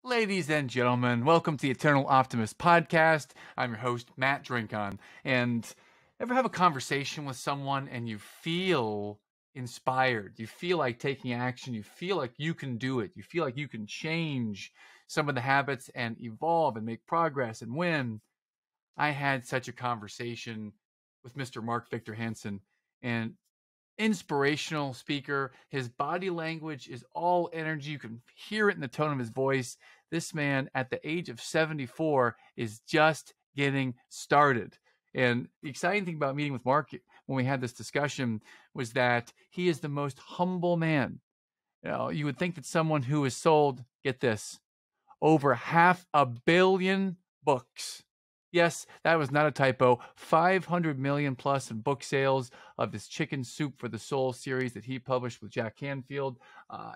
Ladies and gentlemen, welcome to the Eternal Optimist podcast. I'm your host, Matt Drinkon. And ever have a conversation with someone and you feel inspired? You feel like taking action. You feel like you can do it. You feel like you can change some of the habits and evolve and make progress and win. I had such a conversation with Mr. Mark Victor Hansen, and inspirational speaker. His body language is all energy. You can hear it in the tone of his voice. This man at the age of 74 is just getting started. And the exciting thing about meeting with Mark when we had this discussion was that he is the most humble man. You would think that someone who has sold, get this, over 500 million books. Yes, that was not a typo. 500 million plus in book sales of this Chicken Soup for the Soul series that he published with Jack Canfield.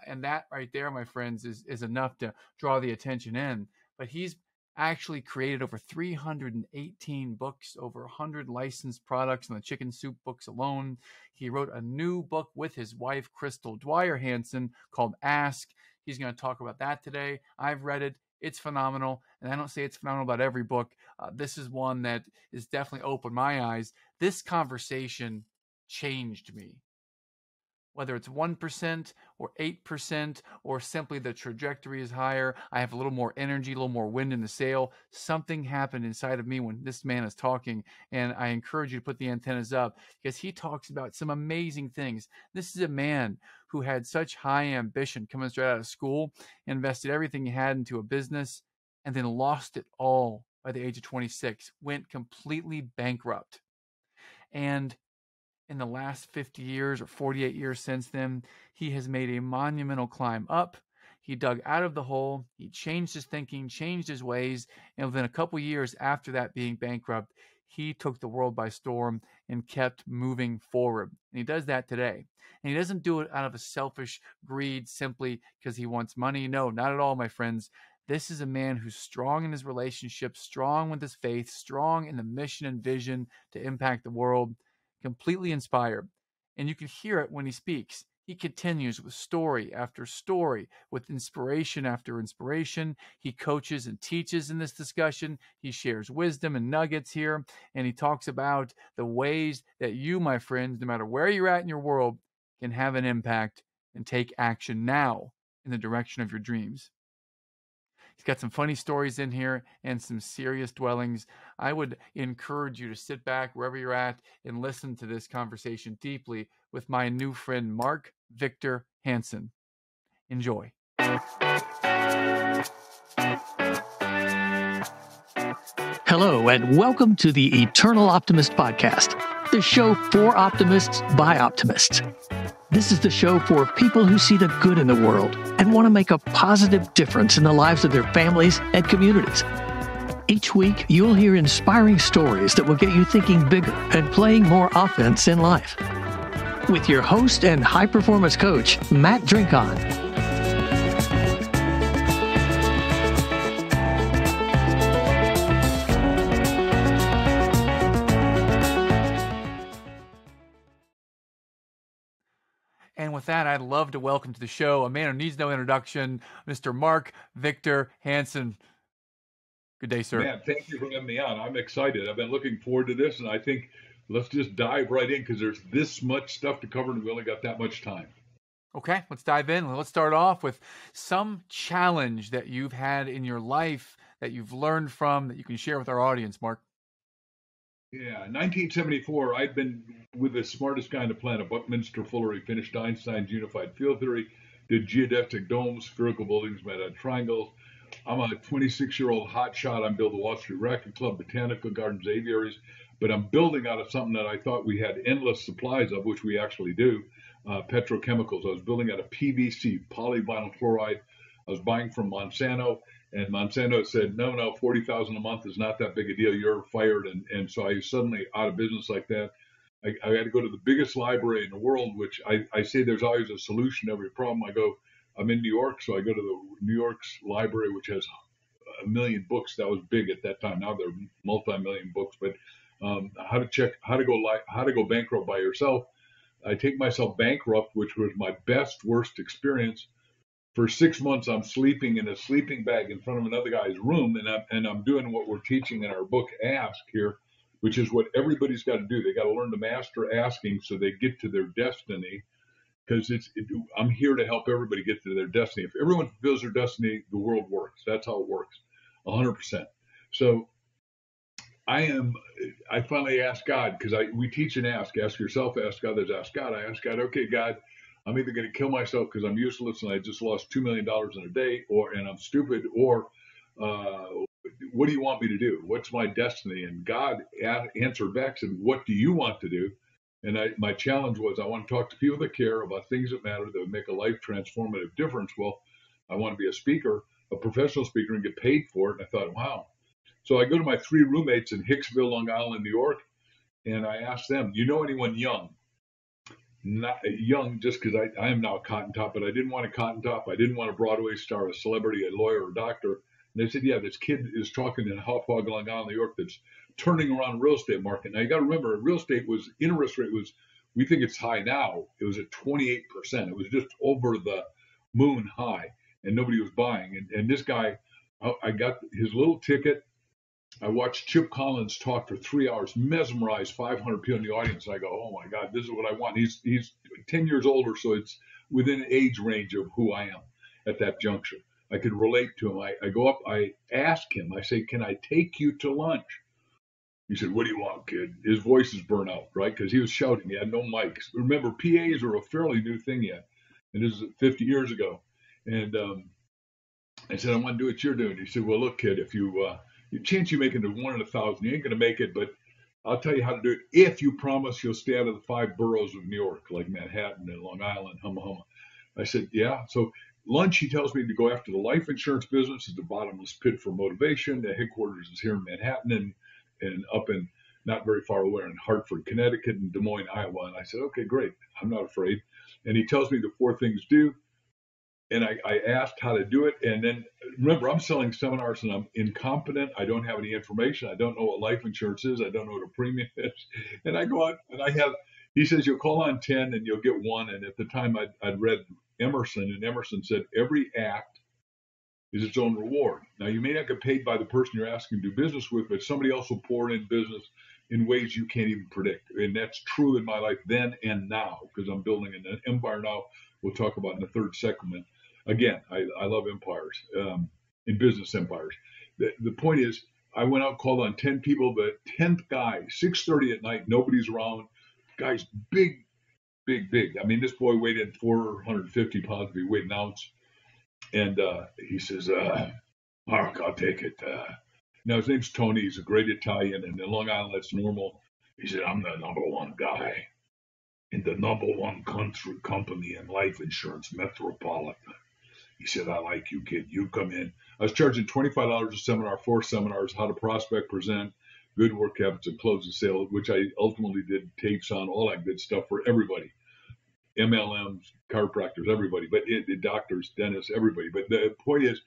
And that right there, my friends, is enough to draw the attention in. But he's actually created over 318 books, over 100 licensed products in the Chicken Soup books alone. He wrote a new book with his wife, Crystal Dwyer Hansen, called Ask. He's going to talk about that today. I've read it. It's phenomenal. And I don't say it's phenomenal about every book. This is one that is definitely opened my eyes. This conversation changed me. Whether it's 1% or 8% or simply the trajectory is higher, I have a little more energy, a little more wind in the sail. Something happened inside of me when this man is talking, and I encourage you to put the antennas up because he talks about some amazing things. This is a man who had such high ambition coming straight out of school, invested everything he had into a business, and then lost it all by the age of 26, went completely bankrupt. And in the last 50 years or 48 years since then, he has made a monumental climb up. He dug out of the hole. He changed his thinking, changed his ways. And within a couple years after that being bankrupt, he took the world by storm and kept moving forward. And he does that today. And he doesn't do it out of a selfish greed simply because he wants money. No, not at all, my friends. This is a man who's strong in his relationships, strong with his faith, strong in the mission and vision to impact the world, completely inspired. And you can hear it when he speaks. He continues with story after story, with inspiration after inspiration. He coaches and teaches in this discussion. He shares wisdom and nuggets here. And he talks about the ways that you, my friends, no matter where you're at in your world, can have an impact and take action now in the direction of your dreams. He's got some funny stories in here and some serious dwellings. I would encourage you to sit back wherever you're at and listen to this conversation deeply with my new friend, Mark Victor Hansen. Enjoy. Hello, and welcome to the Eternal Optimist Podcast, the show for optimists by optimists. This is the show for people who see the good in the world and want to make a positive difference in the lives of their families and communities. Each week, you'll hear inspiring stories that will get you thinking bigger and playing more offense in life. With your host and high-performance coach, Matt Drinkon. And with that, I'd love to welcome to the show a man who needs no introduction, Mr. Mark Victor Hansen. Good day, sir. Man, thank you for having me on. I'm excited. I've been looking forward to this, and I think let's just dive right in because there's this much stuff to cover, and we only got that much time. Okay, let's dive in. Let's start off with some challenge that you've had in your life that you've learned from that you can share with our audience, Mark. Yeah, 1974, I'd been with the smartest guy on the planet, Buckminster Fuller. He finished Einstein's unified field theory, did geodesic domes, spherical buildings made out of triangles. I'm a 26-year-old hotshot. I'm building the Wall Street Racquet Club, botanical gardens, aviaries, but I'm building out of something that I thought we had endless supplies of, which we actually do, petrochemicals. I was building out of PVC, polyvinyl chloride. I was buying from Monsanto. And Monsanto said, no, $40,000 a month is not that big a deal. You're fired. And so I was suddenly out of business like that. I had to go to the biggest library in the world, which I say there's always a solution to every problem. I'm in New York, so I go to the New York's library, which has 1 million books. That was big at that time. Now they're multi-million books. But how to go bankrupt by yourself. I take myself bankrupt, which was my worst experience. for 6 months, I'm sleeping in a sleeping bag in front of another guy's room, and I'm doing what we're teaching in our book, Ask here, which is what everybody's got to do. They got to learn to master asking so they get to their destiny. Because I'm here to help everybody get to their destiny. If everyone fulfills their destiny, the world works. That's how it works, 100%. So I finally asked God, because we teach and ask yourself, ask others, ask God. I asked God, okay, God, I'm either going to kill myself because I'm useless and I just lost $2 million in a day, and I'm stupid, or what do you want me to do? What's my destiny? And God answered back, said, what do you want to do? And my challenge was, I want to talk to people that care about things that matter, that would make a life transformative difference. Well, I want to be a speaker, a professional speaker, and get paid for it. And I thought, wow. So I go to my 3 roommates in Hicksville, Long Island, New York, and I asked them, you know anyone young? Not young just because I am now a cotton top, but I didn't want a cotton top. I didn't want a Broadway star, a celebrity, a lawyer, or a doctor. And they said, yeah, this kid is talking in Hauppauge, Long Island, New York, that's turning around the real estate market. Now, you got to remember, real estate interest rate was, we think it's high now. It was at 28%. It was just over the moon high, and nobody was buying. And this guy, I got his little ticket. I watched Chip Collins talk for 3 hours, mesmerized 500 people in the audience. And I go, oh my God, this is what I want. He's 10 years older, so it's within age range of who I am at that juncture. I could relate to him. I go up, I ask him, I say, can I take you to lunch? He said, what do you want, kid? His voice is burnt out, right? Because he was shouting. He had no mics. Remember, PAs are a fairly new thing yet. And this is 50 years ago. And I said, I want to do what you're doing. He said, well, look, kid, if you chance you making it 1 in 1,000, you ain't going to make it, but I'll tell you how to do it if you promise you'll stay out of the 5 boroughs of New York, like Manhattan and Long Island, Humma Humma. I said, yeah. So lunch, he tells me to go after the life insurance business. Is the bottomless pit for motivation. The headquarters is here in Manhattan and up in not very far away in Hartford, Connecticut, and Des Moines, Iowa. And I said, okay, great. I'm not afraid. And he tells me the 4 things do. And I asked how to do it. And then remember, I'm selling seminars and I'm incompetent. I don't have any information. I don't know what life insurance is. I don't know what a premium is. And I go out and he says, you'll call on 10 and you'll get 1. And at the time I'd read Emerson, and Emerson said, every act is its own reward. Now, you may not get paid by the person you're asking to do business with, but somebody else will pour in business in ways you can't even predict. And that's true in my life then and now, because I'm building an empire now. We'll talk about in the 3rd segment. Again, I love empires, in business empires. The point is, I went out, called on 10 people. The 10th guy, 6:30 at night, nobody's around. Guy's big. I mean, this boy weighed 450 pounds if he weighed an ounce. And he says, Mark, I'll take it. Now, his name's Tony. He's a great Italian. And in Long Island, that's normal. He said, I'm the #1 guy in the #1 company in life insurance, Metropolitan. He said, I like you, kid. You come in. I was charging $25 a seminar, 4 seminars, how to prospect, present, good work habits, and close the sale, which I ultimately did tapes on, all that good stuff for everybody. MLMs, chiropractors, everybody, but doctors, dentists, everybody. But the point is,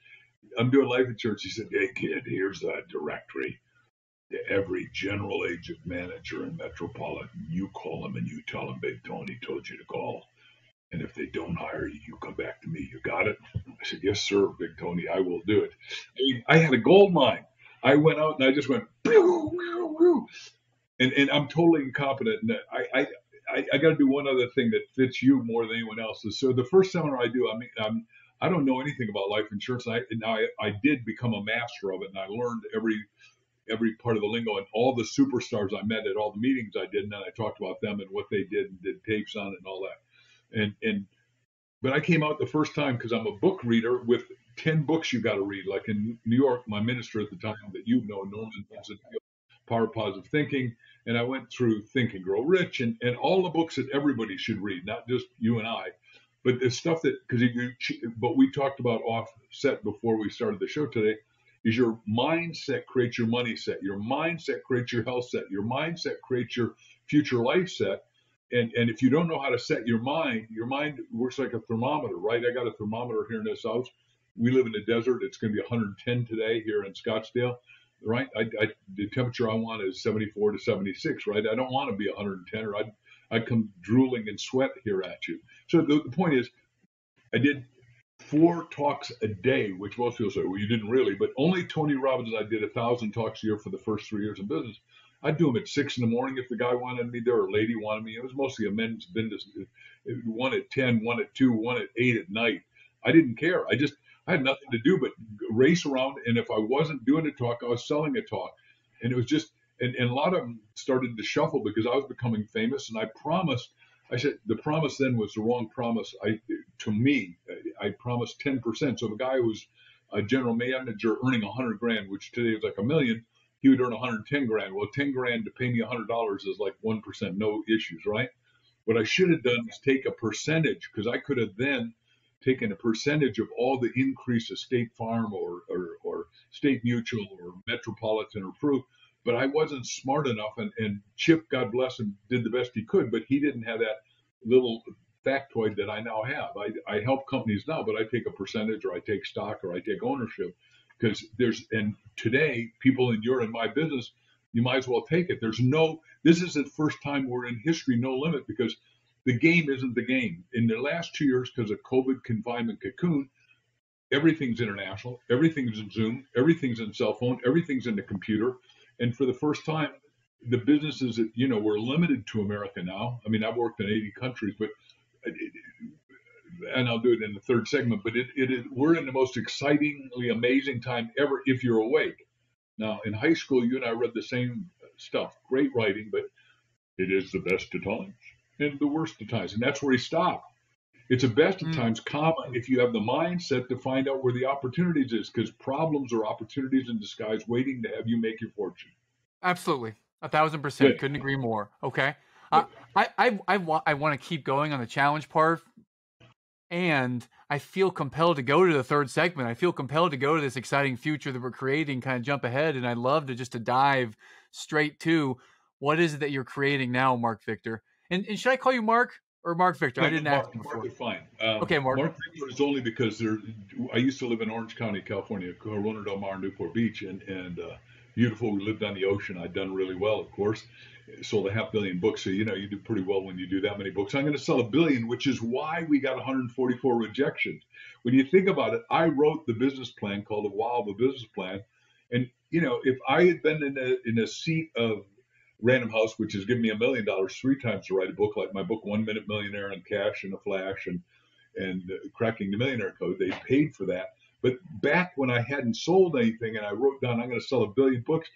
I'm doing life insurance. He said, hey, kid, here's that directory. Every general agent manager in Metropolitan, you call them and you tell them Big Tony told you to call. And if they don't hire you, you come back to me. You got it? I said, yes, sir, Big Tony, I will do it. I had a gold mine. I went out and I just went, pew, pew, pew. And I'm totally incompetent. And I got to do one other thing that fits you more than anyone else. So the first seminar I do, I don't know anything about life insurance. I did become a master of it, and I learned every part of the lingo, and all the superstars I met at all the meetings I did, and then I talked about them and what they did and did tapes on it and all that. But I came out the first time because I'm a book reader with 10 books you got to read. Like in New York, my minister at the time that you know, Norman Vincent, Power of Positive Thinking, and I went through Think and Grow Rich and all the books that everybody should read, not just you and I, but the stuff that but we talked about offset before we started the show today. Is your mindset creates your money set. Your mindset creates your health set. Your mindset creates your future life set. And if you don't know how to set your mind works like a thermometer, right? I got a thermometer here in this house. We live in the desert. It's going to be 110 today here in Scottsdale, right? The temperature I want is 74 to 76, right? I don't want to be 110 or I'd come drooling and sweat here at you. So the point is, I did 4 talks a day, which most people say, well, you didn't really, but only Tony Robbins. I did 1,000 talks a year for the first 3 years of business. I'd do them at 6 in the morning if the guy wanted me there or lady wanted me. It was mostly a men's business. One at 10, one at 2, one at 8 at night. I didn't care. I had nothing to do but race around. And if I wasn't doing a talk, I was selling a talk. And it was just, and a lot of them started to shuffle because I was becoming famous. And I said, the promise then was the wrong promise. To me, I promised 10%. So if a guy who was a general manager earning $100,000, which today is like $1 million, he would earn $110,000. Well, $10,000 to pay me $100 is like 1%, no issues, right? What I should have done is take a percentage, because I could have then taken a percentage of all the increase of State Farm or State Mutual or Metropolitan or Proof. But I wasn't smart enough, and Chip, God bless him, did the best he could, but he didn't have that little factoid that I now have. I help companies now, but I take a percentage, or I take stock, or I take ownership, because and today, people you're in my business, you might as well take it. This is the first time we're in history, no limit, because the game isn't the game. In the last 2 years, because of COVID confinement cocoon, everything's international, everything's in Zoom, everything's in cell phone, everything's in the computer. And for the first time, the businesses that, we're limited to America now. I mean, I've worked in 80 countries, and I'll do it in the third segment, but we're in the most excitingly amazing time ever if you're awake. Now, in high school, you and I read the same stuff, great writing, but it is the best of times and the worst of times. And that's where he stopped. It's the best of times, if you have the mindset to find out where the opportunities is, because problems are opportunities in disguise waiting to have you make your fortune. Absolutely. 1,000%. Couldn't agree more. Okay. I want to keep going on the challenge part, and I feel compelled to go to the third segment. I feel compelled to go to this exciting future that we're creating, kind of jump ahead. And I'd love to dive straight to what is it that you're creating now, Mark Victor? And should I call you Mark or Mark Victor? I didn't ask you before. Mark is fine. Okay, Mark. Mark Victor is only because I used to live in Orange County, California, Corona del Mar, Newport Beach, and beautiful. We lived on the ocean. I'd done really well, of course. Sold 500 million books. So, you do pretty well when you do that many books. I'm going to sell 1 billion, which is why we got 144 rejections. When you think about it, I wrote the business plan called The Wow of a Business Plan. And, if I had been in a seat of Random House, which has given me $1 million 3 times to write a book, like my book, 1 Minute Millionaire and Cash in a Flash and Cracking the Millionaire Code, they paid for that. But back when I hadn't sold anything and I wrote down, I'm going to sell 1 billion books,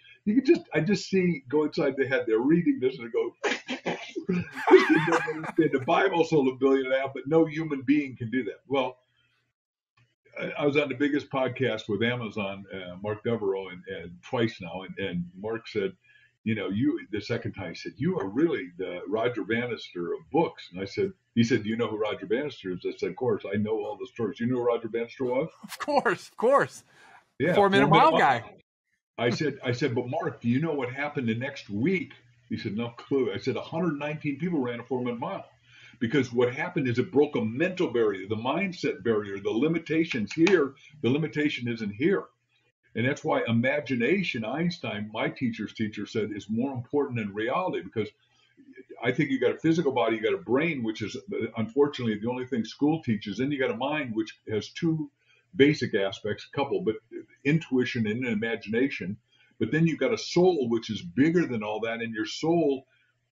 I just see go inside the head. They're reading this and go, the Bible sold 1.5 billion, but no human being can do that. Well, I was on the biggest podcast with Amazon, Mark Devereaux, and twice now. And Mark said, the second time he said, you are really the Roger Bannister of books. And he said, do you know who Roger Bannister is? I said, of course, I know all the stories. You know who Roger Bannister was? Of course. Yeah. 4 Minute Mile guy. I said, but Mark, do you know what happened the next week? He said, no clue. I said, 119 people ran a 4 Minute Mile. Because what happened is it broke a mental barrier, the mindset barrier, the limitations here. The limitation isn't here. And that's why imagination, Einstein, my teacher's teacher, said is more important than reality, because I think you got a physical body, you got a brain, which is unfortunately the only thing school teaches. Then you got a mind, which has 2 basic aspects, a couple, but intuition and imagination. But then you've got a soul, which is bigger than all that. And your soul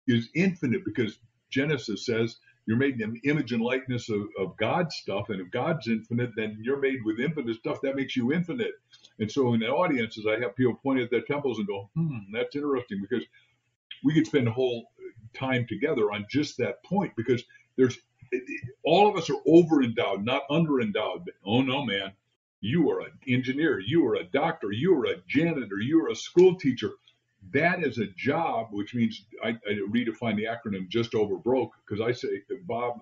is infinite, because Genesis says you're made in the image and likeness of God's stuff. And if God's infinite, then you're made with infinite stuff. That makes you infinite. And so in the audiences, I have people point at their temples and go, that's interesting, because we could spend a whole time together on just that point, because all of us are over-endowed, not under-endowed. Oh, no, man. You are an engineer. You are a doctor. You are a janitor. You are a school teacher. That is a job, which means I redefine the acronym just over broke, because I say Bob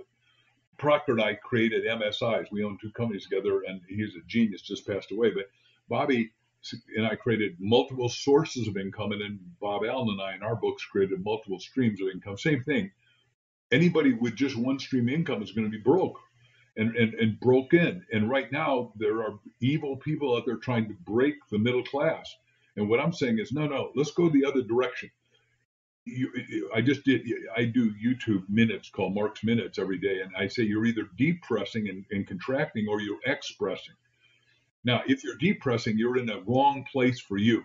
Proctor and I created MSIs. We own 2 companies together, and he's a genius, just passed away. But Bobby and I created multiple sources of income, and then Bob Allen and I in our books created multiple streams of income. Same thing. Anybody with just one stream of income is going to be broke and broken. And right now, there are evil people out there trying to break the middle class. And what I'm saying is, no, let's go the other direction. I do YouTube minutes called Mark's Minutes every day. And I say you're either depressing and contracting or you're expressing. Now, if you're depressing, you're in the wrong place for you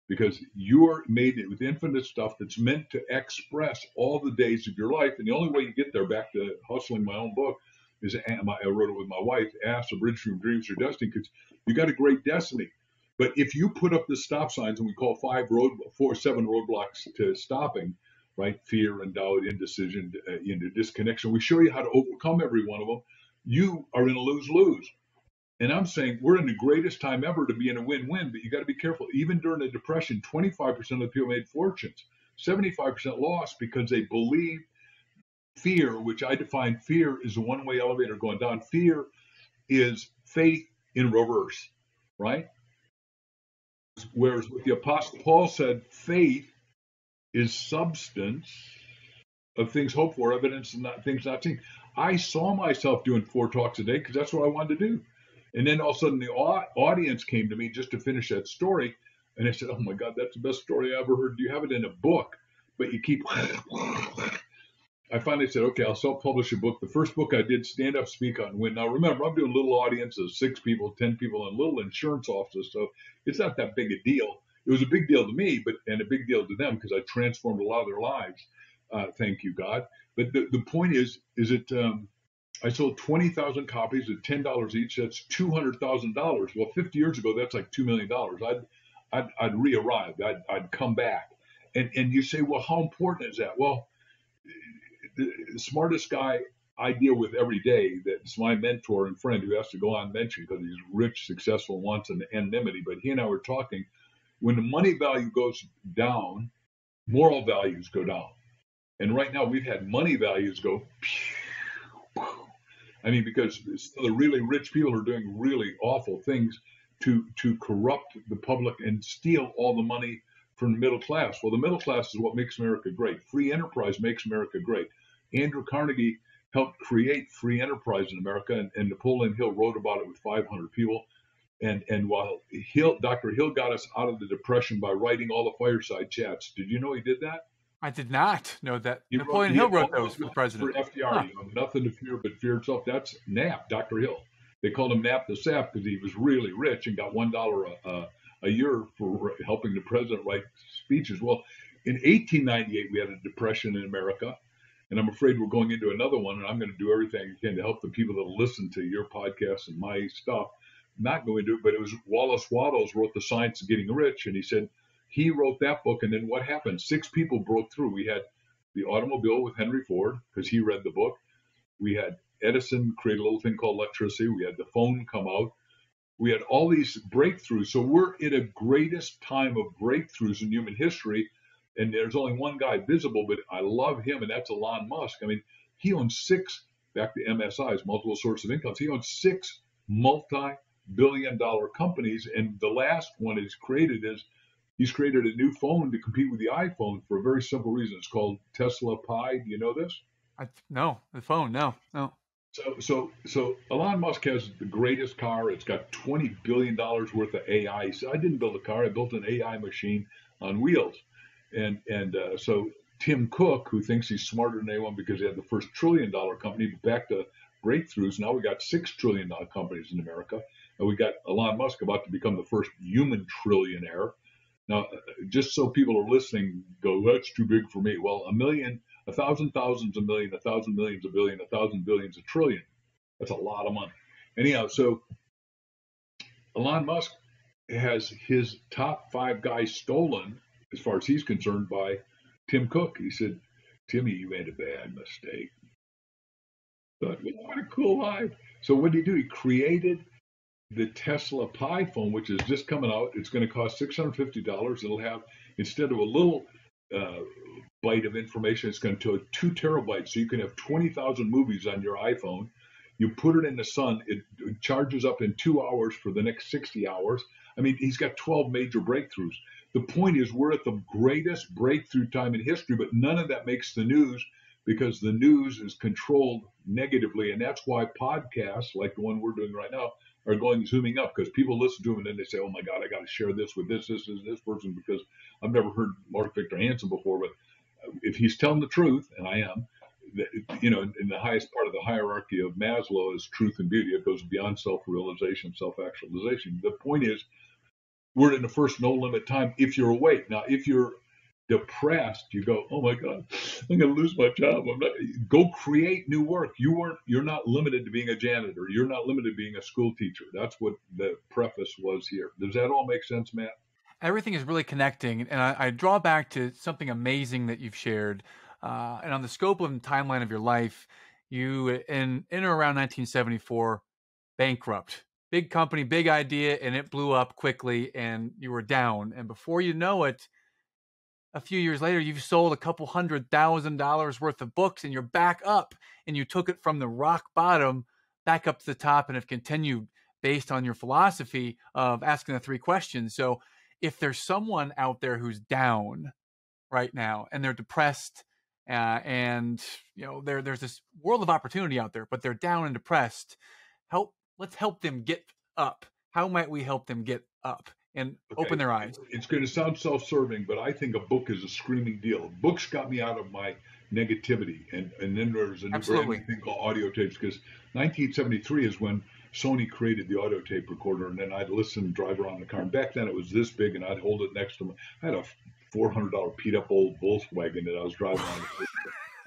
because you're made it with infinite stuff that's meant to express all the days of your life. And the only way you get there, back to hustling my own book, is I wrote it with my wife, Ask a Bridge from Dreams to Destiny, because you got a great destiny. But if you put up the stop signs, and we call 7 roadblocks to stopping, right? Fear and doubt, indecision, disconnection. We show you how to overcome every one of them. You are in a lose-lose. And I'm saying we're in the greatest time ever to be in a win-win, but you got to be careful. Even during the Depression, 25% of the people made fortunes, 75% lost because they believe fear, which I define fear is a one-way elevator going down. Fear is faith in reverse, right? Whereas what the Apostle Paul said, faith is substance of things hoped for, evidence of things not seen. I saw myself doing 4 talks a day because that's what I wanted to do. And then all of a sudden the audience came to me just to finish that story. And I said, oh my God, that's the best story I ever heard. Do you have it in a book? But you keep, I finally said, okay, I'll self-publish a book. The first book I did, Stand Up, Speak Out, and Win. Now remember, I'm doing little audiences, 6 people, 10 people, and little insurance offices. So it's not that big a deal. It was a big deal to me, and a big deal to them because I transformed a lot of their lives. Thank you, God. But the point is it, I sold 20,000 copies at $10 each. That's $200,000. Well, 50 years ago, that's like $2 million. I'd re-arrived. I'd come back. And you say, well, how important is that? Well, the smartest guy I deal with every day, that's my mentor and friend who has to go on mention because he's rich, successful, wants an anonymity. But he and I were talking. When the money value goes down, moral values go down. And right now, we've had money values go I mean, because the really rich people are doing really awful things to corrupt the public and steal all the money from the middle class. Well, the middle class is what makes America great. Free enterprise makes America great. Andrew Carnegie helped create free enterprise in America, and Napoleon Hill wrote about it with 500 people. And while Dr. Hill got us out of the Depression by writing all the fireside chats. Did you know he did that? I did not know that. Napoleon Hill wrote those for president. For FDR, huh. Nothing to fear but fear itself. That's Knapp, Dr. Hill. They called him Knapp the Sap because he was really rich and got $1 a year for helping the president write speeches. Well, in 1898, we had a depression in America, and I'm afraid we're going into another one, and I'm going to do everything I can to help the people that listen to your podcast and my stuff not go into it. But it was Wallace Wattles wrote The Science of Getting Rich, and he said, he wrote that book, and then what happened? 6 people broke through. We had the automobile with Henry Ford, because he read the book. We had Edison create a little thing called electricity. We had the phone come out. We had all these breakthroughs. So we're in a greatest time of breakthroughs in human history, and there's only one guy visible, but I love him, and that's Elon Musk. I mean, he owns 6, back to MSIs, multiple sources of income. He owns 6 multi-billion-dollar companies, and the last one he's created is he's created a new phone to compete with the iPhone for a very simple reason. It's called Tesla Pi. Do you know this? No, the phone, no. So Elon Musk has the greatest car. It's got $20 billion worth of AI. He said, I didn't build a car. I built an AI machine on wheels. And so Tim Cook, who thinks he's smarter than anyone because he had the first $1 trillion company, back to breakthroughs. Now we got $6 trillion companies in America. And we got Elon Musk about to become the first human trillionaire. Now, just so people are listening, go, that's too big for me. Well, 1,000,000, 1,000 thousands a million, 1,000 millions a billion, 1,000 billions a trillion. That's a lot of money. Anyhow, so Elon Musk has his top 5 guys stolen, as far as he's concerned, by Tim Cook. He said, Timmy, you made a bad mistake. But what a cool life. So what did he do? He created the Tesla Pi phone, which is just coming out. It's going to cost $650. It'll have, instead of a little byte of information, it's going to take 2 terabytes. So you can have 20,000 movies on your iPhone. You put it in the sun. It charges up in 2 hours for the next 60 hours. I mean, he's got 12 major breakthroughs. The point is, we're at the greatest breakthrough time in history, but none of that makes the news because the news is controlled negatively. And that's why podcasts like the one we're doing right now are going zooming up, because people listen to them and then they say, oh my God, I got to share this with this person, because I've never heard Mark Victor Hansen before. But if he's telling the truth, and I am, you know, in the highest part of the hierarchy of Maslow is truth and beauty. It goes beyond self-realization, self-actualization. The point is, we're in the first no limit time if you're awake. Now, if you're depressed, you go, oh my God, I'm going to lose my job. Go create new work. You're not limited to being a janitor. You're not limited to being a school teacher. That's what the preface was here. Does that all make sense, Matt? Everything is really connecting. And I draw back to something amazing that you've shared. And on the scope and timeline of your life, you, in or around 1974, bankrupt. Big company, big idea, and it blew up quickly, and you were down. And before you know it, a few years later, you've sold a couple $100,000 worth of books, and you're back up, and you took it from the rock bottom back up to the top and have continued based on your philosophy of asking the three questions. So if there's someone out there who's down right now and they're depressed, and you know there's this world of opportunity out there, but they're down and depressed, let's help them get up. How might we help them get up and open their eyes? It's going to sound self-serving, but I think a book is a screaming deal. Books got me out of my negativity, and then there's a brand new thing called audio tapes, because 1973 is when Sony created the audio tape recorder, and then I'd listen, drive around the car. And back then it was this big, and I'd hold it next to me. I had a $400 beat-up old Volkswagen that I was driving on.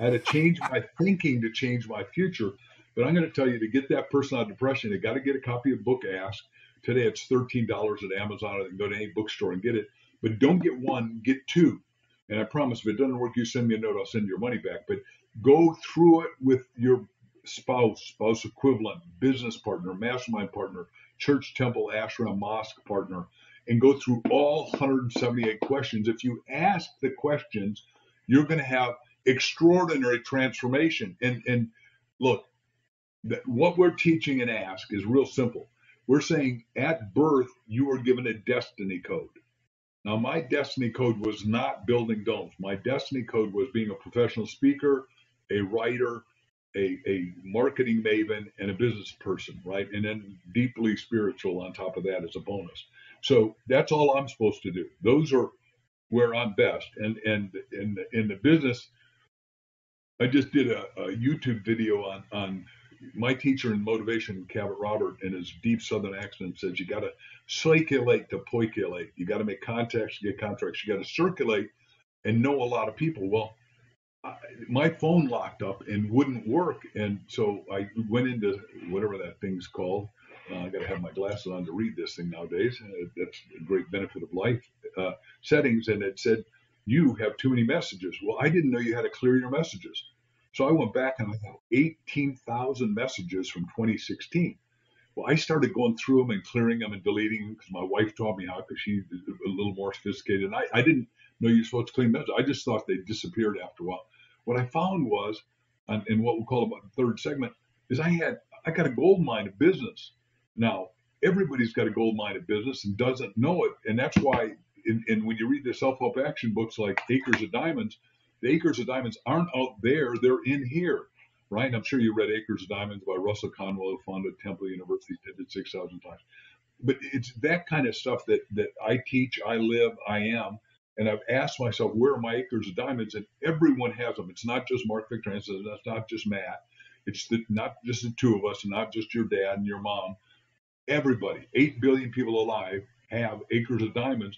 I had to change my thinking to change my future. But I'm going to tell you, to get that person out of depression, they got to get a copy of Book Ask. Today it's $13 at Amazon, or they can go to any bookstore and get it. But don't get one, get two. And I promise, if it doesn't work, you send me a note, I'll send your money back. But go through it with your spouse equivalent, business partner, mastermind partner, church, temple, ashram, mosque partner, and go through all 178 questions. If you ask the questions, you're going to have extraordinary transformation. And look, what we're teaching in Ask is real simple. We're saying at birth, you were given a destiny code. Now, my destiny code was not building domes. My destiny code was being a professional speaker, a writer, a marketing maven, and a business person, right? And then deeply spiritual on top of that as a bonus. So that's all I'm supposed to do. Those are where I'm best. And in the business, I just did a YouTube video on my teacher in motivation, Cabot Robert, in his deep Southern accent, says you got to circulate to poiculate. You got to make contacts to get contracts. You got to circulate and know a lot of people. Well, my phone locked up and wouldn't work, and so I went into whatever that thing's called. I got to have my glasses on to read this thing nowadays. That's a great benefit of life. Settings, and it said you have too many messages. Well, I didn't know you had to clear your messages. So I went back and I thought 18,000 messages from 2016. Well, I started going through them and clearing them and deleting them because my wife taught me how, because she's a little more sophisticated. And I didn't know you're supposed to clean messages. I just thought they disappeared after a while. What I found was, in what we'll call about the third segment, is I got a gold mine of business. Now, everybody's got a gold mine of business and doesn't know it. And that's why, when you read the self-help action books like Acres of Diamonds, the Acres of Diamonds aren't out there, they're in here, right? And I'm sure you read Acres of Diamonds by Russell Conwell, who founded Temple University, did it 6,000 times. But it's that kind of stuff that I teach, I live, I am. And I've asked myself, where are my acres of diamonds? And everyone has them. It's not just Mark Victor Hansen, that's not just Matt. It's not just the two of us, and not just your dad and your mom. Everybody, 8 billion people alive, have acres of diamonds.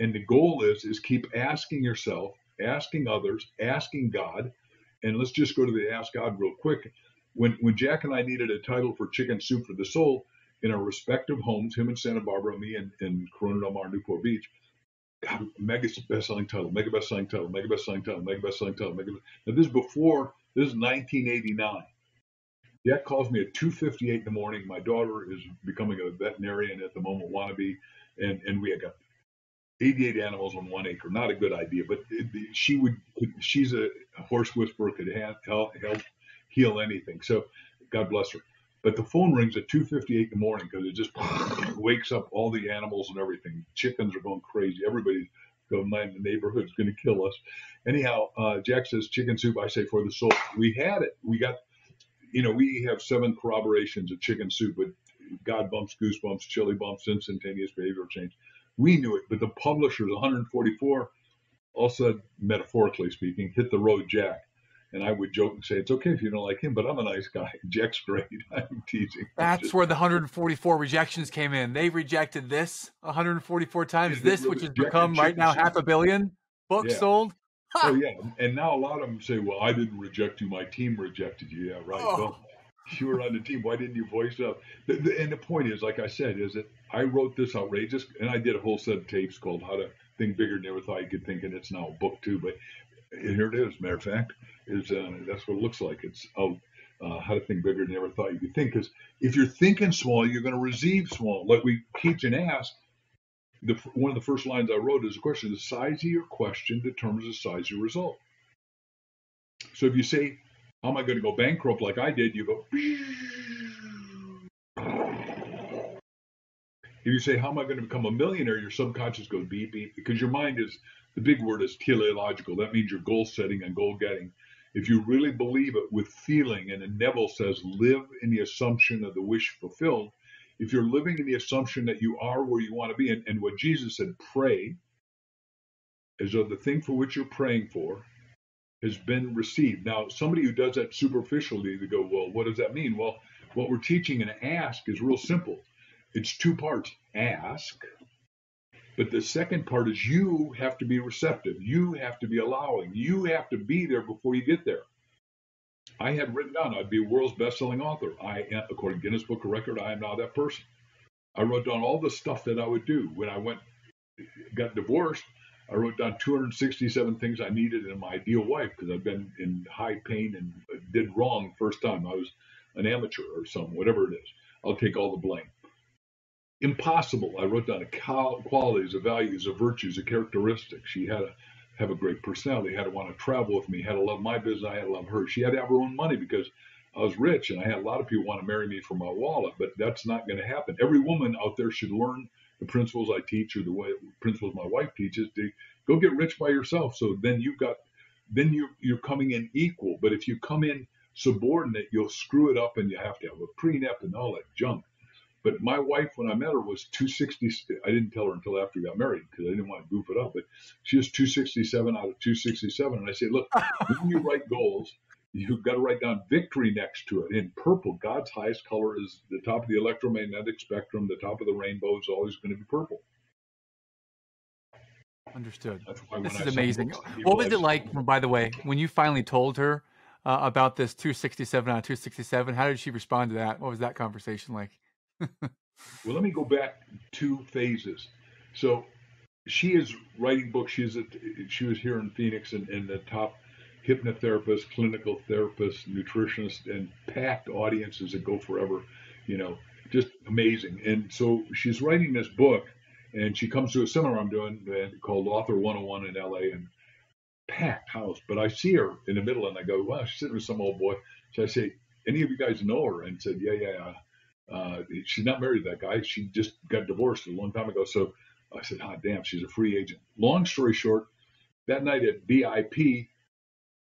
And the goal is keep asking yourself, asking others, asking God. And let's just go to the Ask God real quick. When Jack and I needed a title for Chicken Soup for the Soul in our respective homes, him in Santa Barbara, me in Corona del Mar, Newport Beach, God, mega best-selling title, mega best-selling title, mega best-selling title, mega best-selling title, mega. Now this is 1989. Jack calls me at 2:58 in the morning. My daughter is becoming a veterinarian at the moment, wannabe, and we got 88 animals on 1 acre. Not a good idea, but she's a horse whisperer, could help heal anything. So God bless her. But the phone rings at 2:58 in the morning because it just wakes up all the animals and everything. Chickens are going crazy. Everybody's going, the neighborhood's going to kill us. Anyhow, Jack says, chicken soup. I say, for the soul. We had it. We got, we have 7 corroborations of chicken soup, but God bumps, goosebumps, chili bumps, instantaneous behavioral change. We knew it, but the publishers, 144, all of a sudden, metaphorically speaking, hit the road, Jack. And I would joke and say, it's okay if you don't like him, but I'm a nice guy. Jack's great. I'm teasing. That's where the 144 rejections came in. They rejected this 144 times. This, which has become right now 500 million books sold. Ha! Oh, yeah. And now a lot of them say, well, I didn't reject you. My team rejected you. Yeah, right. Oh. Well, you were on the team. Why didn't you voice it up? And the point is, like I said, is that I wrote this outrageous, and I did a whole set of tapes called How to Think Bigger Than You Ever Thought You Could Think, and it's now a book too. But here it is, matter of fact, is that's what it looks like. It's How to Think Bigger Than You Ever Thought You Could Think. Because if you're thinking small, you're going to receive small. Like we teach and ask, one of the first lines I wrote is a question. The size of your question determines the size of your result. So if you say, how am I going to go bankrupt like I did? You go. If you say, how am I going to become a millionaire? Your subconscious goes beep, beep, because your mind is, the big word is teleological. That means you're goal setting and goal getting. If you really believe it with feeling, and Neville says, live in the assumption of the wish fulfilled. If you're living in the assumption that you are where you want to be, and what Jesus said, pray, as though the thing for which you're praying for has been received. Now, somebody who does that superficially, they go, well, what does that mean? Well, what we're teaching in ask is real simple. It's two parts, ask, but the second part is you have to be receptive. You have to be allowing. You have to be there before you get there. I had written down I'd be a world's best-selling author. According to Guinness Book of Record, I am now that person. I wrote down all the stuff that I would do. When I got divorced, I wrote down 267 things I needed in my ideal wife because I've been in high pain and did wrong first time. I was an amateur or something, whatever it is. I'll take all the blame. Impossible. I wrote down the qualities, the values, the virtues, the characteristics. She had to have a great personality, had to want to travel with me, had to love my business, I had to love her. She had to have her own money because I was rich and I had a lot of people want to marry me for my wallet, but that's not going to happen. Every woman out there should learn the principles I teach or the principles my wife teaches to go get rich by yourself. So then you're coming in equal. But if you come in subordinate, you'll screw it up and you have to have a prenup and all that junk. But my wife, when I met her, was 260. I didn't tell her until after we got married because I didn't want to goof it up. But she was 267 out of 267. And I said, look, when you write goals, you've got to write down victory next to it. In purple, God's highest color is the top of the electromagnetic spectrum. The top of the rainbow is always going to be purple. Understood. This is amazing. What was it like, by the way, when you finally told her about this 267 out of 267? How did she respond to that? What was that conversation like? Well, let me go back 2 phases. So she is writing books. She was here in Phoenix and the top hypnotherapist, clinical therapist, nutritionist, and packed audiences that go forever, just amazing. And so she's writing this book and she comes to a seminar I'm doing called Author 101 in LA and packed house. But I see her in the middle and I go, wow, she's sitting with some old boy. So I say, any of you guys know her? And said, yeah. She's not married to that guy. She just got divorced a long time ago. So I said, damn, she's a free agent. Long story short, that night at VIP,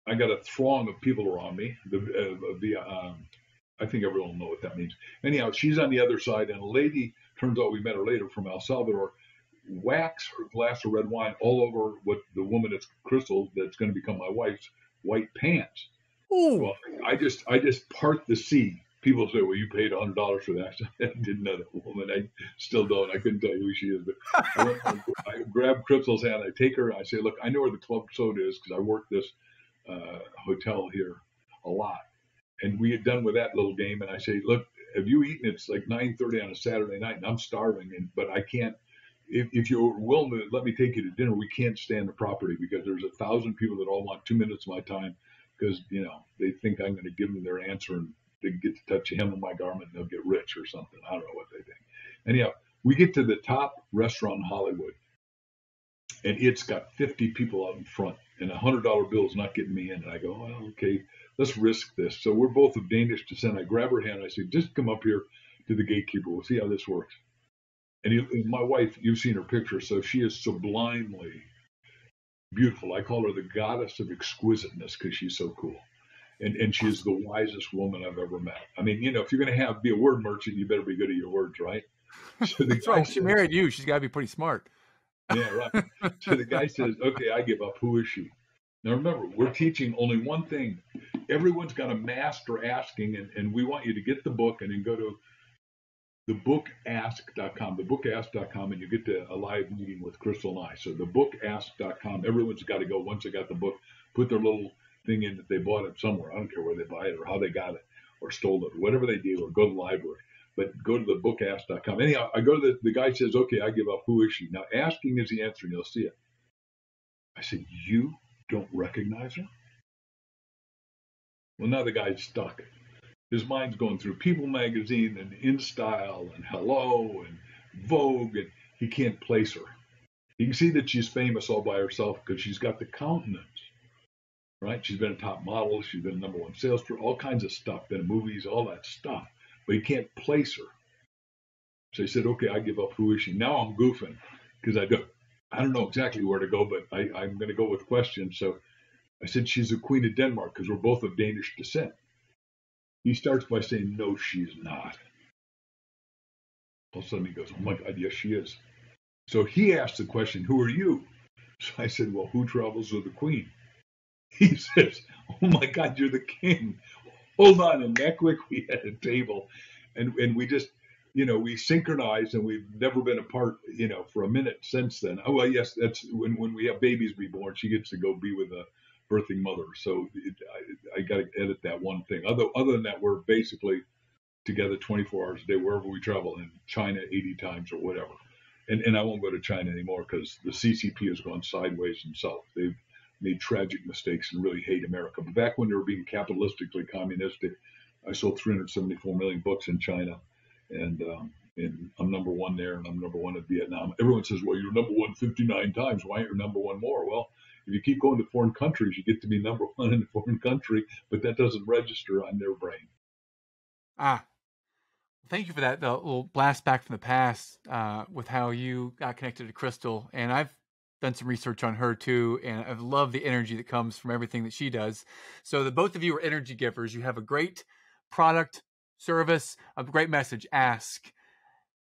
I got a throng of people around me. I think everyone will know what that means. Anyhow, she's on the other side, and a lady, turns out we met her later from El Salvador, whacks her glass of red wine all over what the woman that's Crystal, that's going to become my wife's, white pants. Ooh. Well, I just part the sea. People say, well, you paid $100 for that. I didn't know that woman. I still don't. I couldn't tell you who she is. But I grab Crystal's hand. I take her. And I say, look, I know where the club soda is because I work this hotel here a lot. And we had done with that little game. And I say, look, have you eaten? It's like 9:30 on a Saturday night, and I'm starving. But I can't. If you're willing to let me take you to dinner, we can't stand the property because there's 1,000 people that all want 2 minutes of my time because, they think I'm going to give them their answer and they get to touch the hem of my garment and they'll get rich or something. I don't know what they think. Anyhow, we get to the top restaurant in Hollywood and it's got 50 people out in front and $100 bill is not getting me in. And I go, well, okay, let's risk this. So we're both of Danish descent. I grab her hand and I say, just come up here to the gatekeeper. We'll see how this works. And my wife, you've seen her picture. So she is sublimely beautiful. I call her the goddess of exquisiteness because she's so cool. And she is the wisest woman I've ever met. I mean, if you're going to be a word merchant, you better be good at your words, right? So that's right. She married you. She's got to be pretty smart. Yeah, right. So the guy says, okay, I give up. Who is she? Now remember, we're teaching only one thing. Everyone's got a master asking, and we want you to get the book and then go to thebookask.com, and you get to a live meeting with Crystal and I. So thebookask.com, everyone's got to go once they got the book, put their little thing in that they bought it somewhere. I don't care where they buy it or how they got it or stole it or whatever they do, or go to the library. But go to thebookask.com. Anyhow, I go to the guy says, okay, I give up. Who is she? Now, asking is the answer, and you'll see it. I said, you don't recognize her? Well, now the guy's stuck. His mind's going through People magazine and InStyle and Hello and Vogue, and he can't place her. You can see that she's famous all by herself because she's got the countenance, right? She's been a top model. She's been a #1 sales for all kinds of stuff, been in movies, all that stuff. But he can't place her. So he said, okay, I give up. Who is she? Now I'm goofing because I don't know exactly where to go, but I'm going to go with questions. So I said, she's the Queen of Denmark because we're both of Danish descent. He starts by saying, no, she's not. All of a sudden he goes, oh my God, yes, she is. So he asked the question, who are you? So I said, well, who travels with the Queen? He says, oh my God, you're the king. Hold on. And that quick we had a table and we just, we synchronized, and we've never been apart, for a minute since then. Oh, well, yes, that's when we have babies be born, she gets to go be with a birthing mother. So I got to edit that one thing. Other than that, we're basically together 24 hours a day, wherever we travel, in China 80 times or whatever. And I won't go to China anymore because the CCP has gone sideways and south. They've made tragic mistakes and really hate America. But back when they were being capitalistically communistic, I sold 374 million books in China, and I'm #1 there, and I'm #1 in Vietnam. Everyone says, well, you're #1 59 times. Why aren't you #1 more? Well, if you keep going to foreign countries, you get to be #1 in a foreign country, but that doesn't register on their brain. Thank you for that little blast back from the past with how you got connected to Crystal. And I've done some research on her too, and I've loved the energy that comes from everything that she does. So the both of you are energy givers. You have a great product, service, a great message. Ask.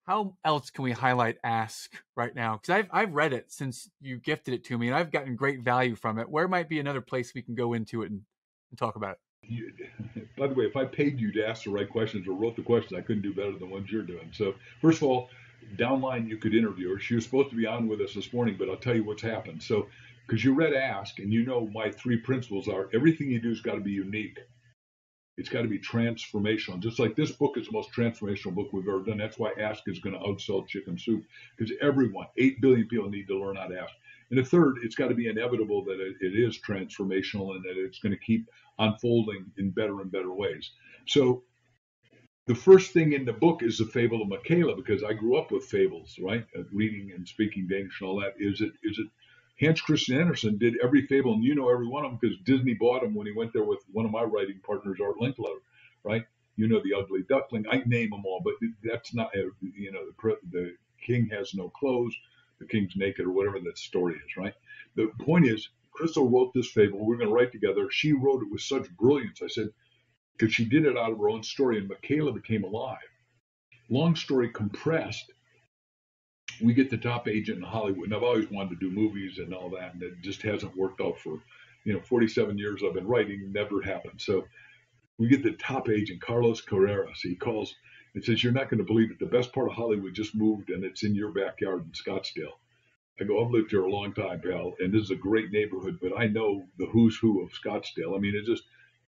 How else can we highlight Ask right now? Because I've read it since you gifted it to me, and I've gotten great value from it. Where might be another place we can go into it and talk about it? By the way, if I paid you to ask the right questions or wrote the questions, I couldn't do better than ones you're doing. So, first of all, downline, you could interview her. She was supposed to be on with us this morning, but I'll tell you what's happened. So, because you read Ask, and my 3 principles are everything you do has got to be unique. It's got to be transformational. Just like this book is the most transformational book we've ever done. That's why Ask is going to outsell Chicken Soup, because 8 billion people need to learn how to ask. And the third, it's got to be inevitable that it is transformational and that it's going to keep unfolding in better and better ways. So the first thing in the book is the fable of Michaela, because I grew up with fables, right? Reading and speaking Danish and all that. Is it Hans Christian Andersen did every fable, and every one of them because Disney bought him when he went there with one of my writing partners, Art Linkletter, right? The Ugly Duckling. I name them all, but that's not, the king has no clothes, the king's naked, or whatever that story is, right? The point is, Crystal wrote this fable. We're going to write together. She wrote it with such brilliance. I said, because she did it out of her own story, and Michaela became alive. Long story compressed, we get the top agent in Hollywood, and I've always wanted to do movies and all that, and it just hasn't worked out for, 47 years I've been writing, never happened. So we get the top agent, Carlos Carreras. He calls and says, you're not going to believe it. The best part of Hollywood just moved, and it's in your backyard in Scottsdale. I go, I've lived here a long time, pal, and this is a great neighborhood, but I know the who's who of Scottsdale. I mean, it's just,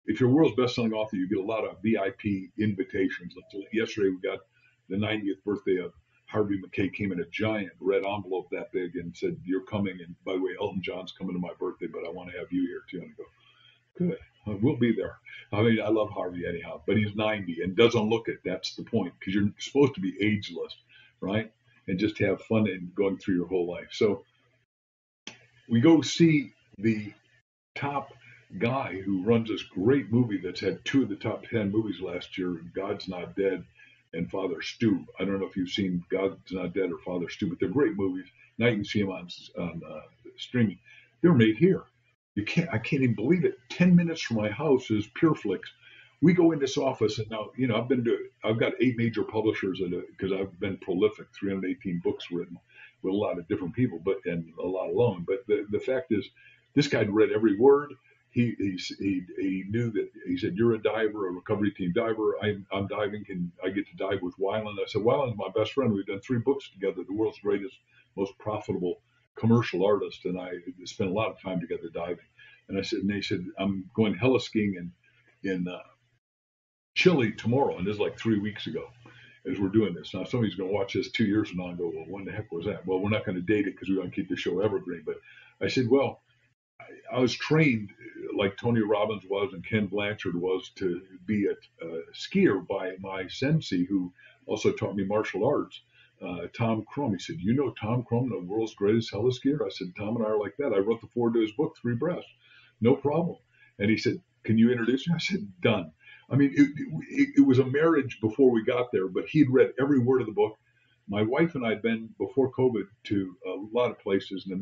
if you're world's best-selling author, you get a lot of VIP invitations. Yesterday we got the 90th birthday of Harvey McKay, came in a giant red envelope that big and said, you're coming, and by the way, Elton John's coming to my birthday, but I want to have you here too. And I go, good, we'll be there. I mean, I love Harvey anyhow, but he's 90 and doesn't look it. That's the point, because you're supposed to be ageless, right? And just have fun in going through your whole life. So we go see the top guy who runs this great movie that's had 2 of the top 10 movies last year, God's Not Dead and Father Stu. I don't know if you've seen God's Not Dead or Father Stu, but they're great movies. Now you can see them on streaming. They're made here. I can't even believe it. 10 minutes from my house is PureFlix. We go in this office, and now, I've got 8 major publishers because I've been prolific, 318 books written with a lot of different people, and a lot alone. But the fact is, this guy'd read every word. He knew that. He said, "You're a diver, a recovery team diver. I'm diving. Can I get to dive with Weiland?" I said, "Weiland's my best friend. We've done 3 books together. The world's greatest, most profitable commercial artist, and I spent a lot of time together diving." And they said, "I'm going heli skiing in Chile tomorrow," and this is like 3 weeks ago as we're doing this. Now somebody's going to watch this 2 years from now and go, "Well, when the heck was that?" Well, we're not going to date it because we want to keep the show evergreen. But I said, well, I was trained like Tony Robbins was and Ken Blanchard was to be a skier by my sensei, who also taught me martial arts, Tom Crum. He said, "You know Tom Crum, the world's greatest heli skier?" I said, "Tom and I are like that. I wrote the foreword to his book, Three Breaths." "No problem." And he said, "Can you introduce me?" I said, "Done." I mean, it was a marriage before we got there, but he'd read every word of the book. My wife and I had been before COVID to a lot of places in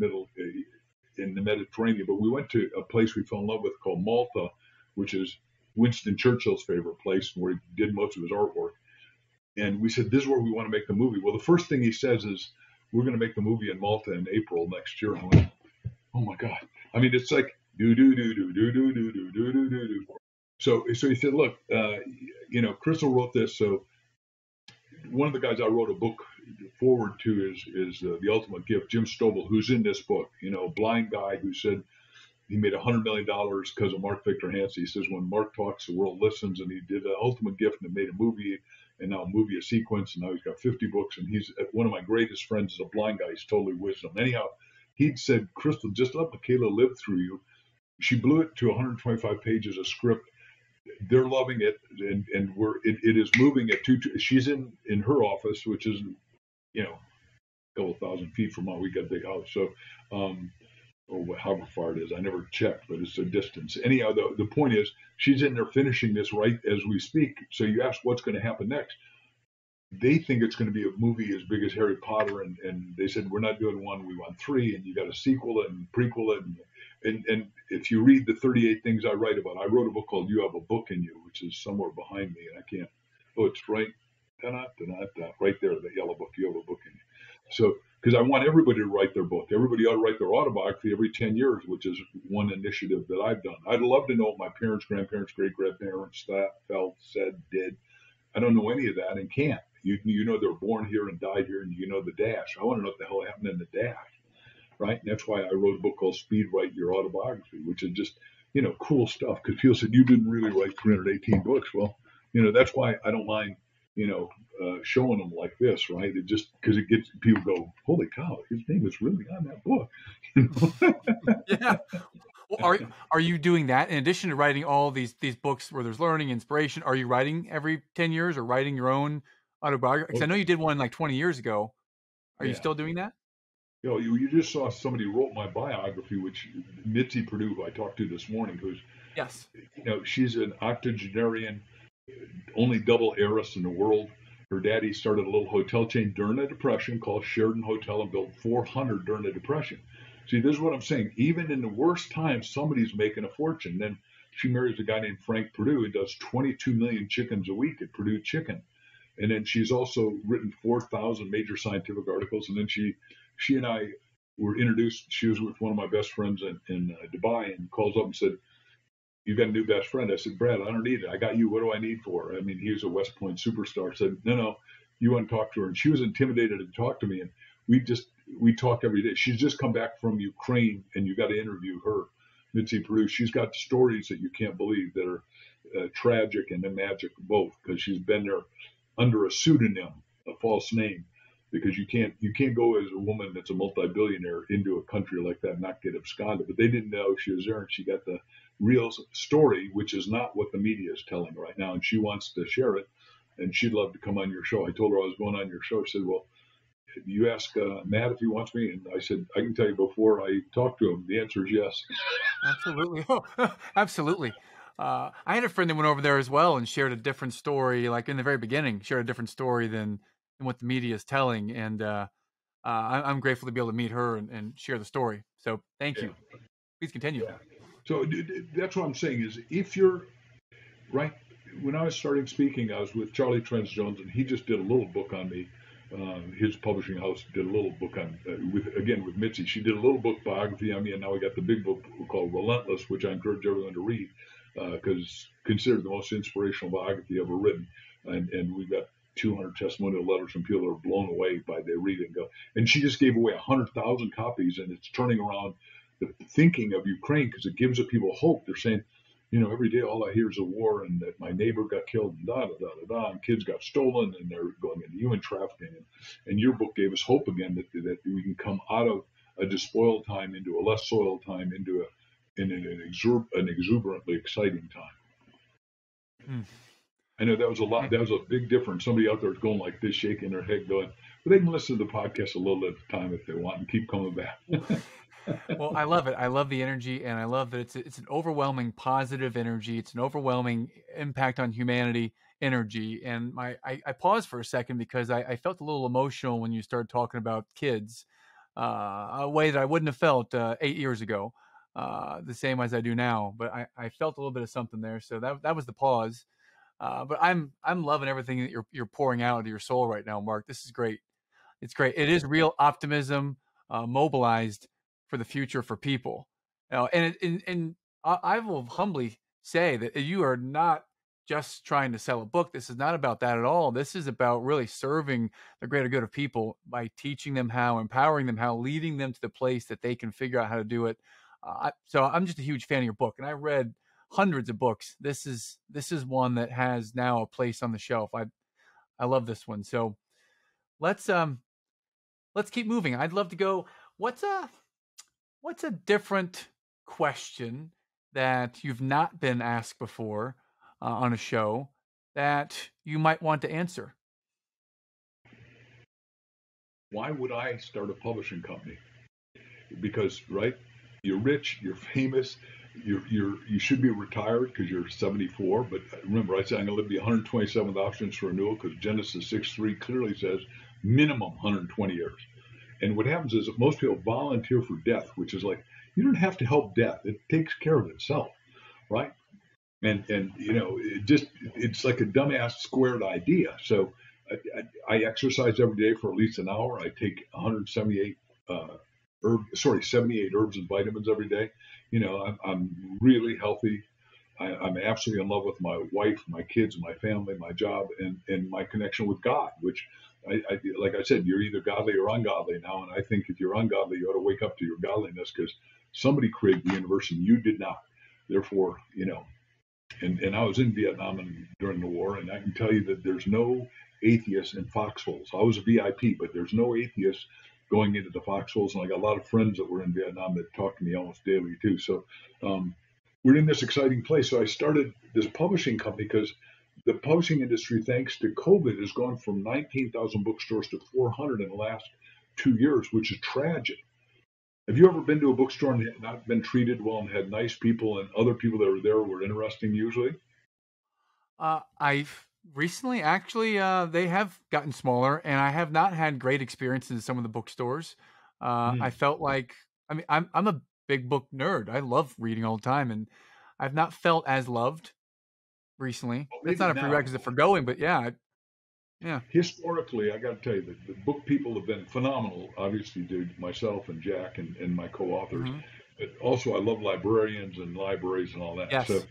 the Mediterranean, but we went to a place we fell in love with called Malta, which is Winston Churchill's favorite place where he did most of his artwork. And we said, "This is where we want to make the movie." Well, the first thing he says is, "We're going to make the movie in Malta in April next year." And I went, "Oh my God." I mean, it's like do do do do do do do do do do do do. So he said, "Look, Crystal wrote this." So one of the guys I wrote a book forward to is The Ultimate Gift, Jim Stovall, who's in this book. A blind guy who said he made $100 million because of Mark Victor Hansen. He says when Mark talks, the world listens, and he did The Ultimate Gift and made a movie, and now a movie, a sequence, and now he's got 50 books, and he's one of my greatest friends is a blind guy. He's totally wisdom. Anyhow, he'd said, "Crystal, just let Michaela live through you." She blew it to 125 pages of script. They're loving it, and it is moving at she's in her office, which is a couple thousand feet from how we got a big house. So, or however far it is, I never checked, but it's a distance. Anyhow, the point is, she's in there finishing this right as we speak. So you ask what's going to happen next. They think it's going to be a movie as big as Harry Potter, and they said, "We're not doing 1, we want 3, and you got to sequel it and prequel it." And if you read the 38 things I write about, I wrote a book called "You Have a Book in You," which is somewhere behind me, and I can't. Oh, it's right, right there, the yellow book. You have a book in you. So, because I want everybody to write their book. Everybody ought to write their autobiography every 10 years, which is one initiative that I've done. I'd love to know what my parents, grandparents, great-grandparents thought, felt, said, did. I don't know any of that and can't. You know they're born here and died here, and you know the dash. I want to know what the hell happened in the dash, right? And that's why I wrote a book called Speed Write Your Autobiography, which is just, cool stuff. Because people said, "You didn't really write 318 books." Well, that's why I don't mind, showing them like this, right? It just because it gets people go, "Holy cow, his name is really on that book." Yeah. Well, are you doing that in addition to writing all these books where there's learning, inspiration? Are you writing every 10 years or writing your own autobiography? Because I know you did one like 20 years ago. Are you still doing that? You just saw somebody wrote my biography, which Mitzi Perdue, who I talked to this morning, who's yes, she's an octogenarian, only double heiress in the world. Her daddy started a little hotel chain during the Depression called Sheraton Hotel and built 400 during the Depression. See, this is what I'm saying. Even in the worst times, somebody's making a fortune. Then she marries a guy named Frank Perdue and does 22 million chickens a week at Perdue Chicken. And then she's also written 4,000 major scientific articles. And then she and I were introduced. She was with one of my best friends in Dubai and calls up and said, "You got a new best friend?" I said, "Brad, I don't need it. I got you. What do I need for her?" I mean, he was a West Point superstar. I said, No, you want to talk to her. And she was intimidated to talk to me. And we talk every day. She's just come back from Ukraine, and you got to interview her, Mitzi Perdue. She's got stories that you can't believe that are tragic and magic both, because she's been there under a pseudonym, a false name, because you can't go as a woman that's a multi-billionaire into a country like that and not get absconded. But they didn't know she was there, and she got the real story, which is not what the media is telling right now, and she wants to share it, and she'd love to come on your show. I told her I was going on your show. She said, "Well, you ask Matt if he wants me," and I said, "I can tell you before I talk to him, the answer is yes." Absolutely. Oh, absolutely. I had a friend that went over there as well and shared a different story, like in the very beginning, shared a different story than what the media is telling. And I'm grateful to be able to meet her and share the story. So thank you. Please continue. Yeah. So that's what I'm saying is, if you're right, when I was starting speaking, I was with Charlie Trent Jones, and he just did a little book on me. his publishing house did a little book on with Mitzi. She did a little book biography on me, and now we got the big book called Relentless, which I encourage everyone to read because considered the most inspirational biography ever written. And we've got 200 testimonial letters from people that are blown away by they read it and go. And she just gave away 100,000 copies, and it's turning around the thinking of Ukraine because it gives the people hope. They're saying, every day all I hear is a war and that my neighbor got killed and and kids got stolen and they're going into human trafficking. And your book gave us hope again that we can come out of a despoiled time into a less soiled time, into an exuberantly exciting time. Mm. I know that was a lot. That was a big difference. Somebody out there is going like this, shaking their head, going, but they can listen to the podcast a little at a time if they want and keep coming back. Well, I love it. I love the energy, and I love that it's an overwhelming positive energy. It's an overwhelming impact on humanity energy. And I paused for a second because I felt a little emotional when you started talking about kids, a way that I wouldn't have felt 8 years ago, the same as I do now. But I felt a little bit of something there, so that was the pause. But I'm loving everything that you're pouring out into your soul right now, Mark. This is great. It's great. It is real optimism, mobilized for the future for people. And I will humbly say that you are not just trying to sell a book. This is not about that at all. This is about really serving the greater good of people by teaching them how, empowering them how, leading them to the place that they can figure out how to do it. So I'm just a huge fan of your book, and I read hundreds of books. This is one that has now a place on the shelf. I love this one. So let's keep moving. I'd love to go. What's a different question that you've not been asked before on a show that you might want to answer? Why would I start a publishing company? Because, right, you're rich, you're famous, you should be retired because you're 74. But remember, I said I'm going to live the 127th options for renewal because Genesis 6:3 clearly says minimum 120 years. And what happens is that most people volunteer for death, which is like, you don't have to help death. It takes care of itself, right? And it's like a dumbass squared idea. So I exercise every day for at least an hour. I take 178 78 herbs and vitamins every day. I'm really healthy. I'm absolutely in love with my wife, my kids, my family, my job, and my connection with God, which like I said, you're either godly or ungodly now. And I think if you're ungodly, you ought to wake up to your godliness because somebody created the universe and you did not. Therefore, and I was in Vietnam during the war, and I can tell you that there's no atheists in foxholes. I was a VIP, but there's no atheists going into the foxholes. And I got a lot of friends that were in Vietnam that talk to me almost daily too. So we're in this exciting place. So I started this publishing company because the publishing industry, thanks to COVID, has gone from 19,000 bookstores to 400 in the last 2 years, which is tragic. Have you ever been to a bookstore and not been treated well and had nice people and other people that were there were interesting usually? I've recently, actually, they have gotten smaller, and I have not had great experiences in some of the bookstores. I felt like, I'm a big book nerd. I love reading all the time, and I've not felt as loved recently. Well, it's not a prerequisite for going, but yeah. Historically, I got to tell you that the book people have been phenomenal. Obviously, to myself and Jack and my co-authors, but also I love librarians and libraries and all that. Yes. So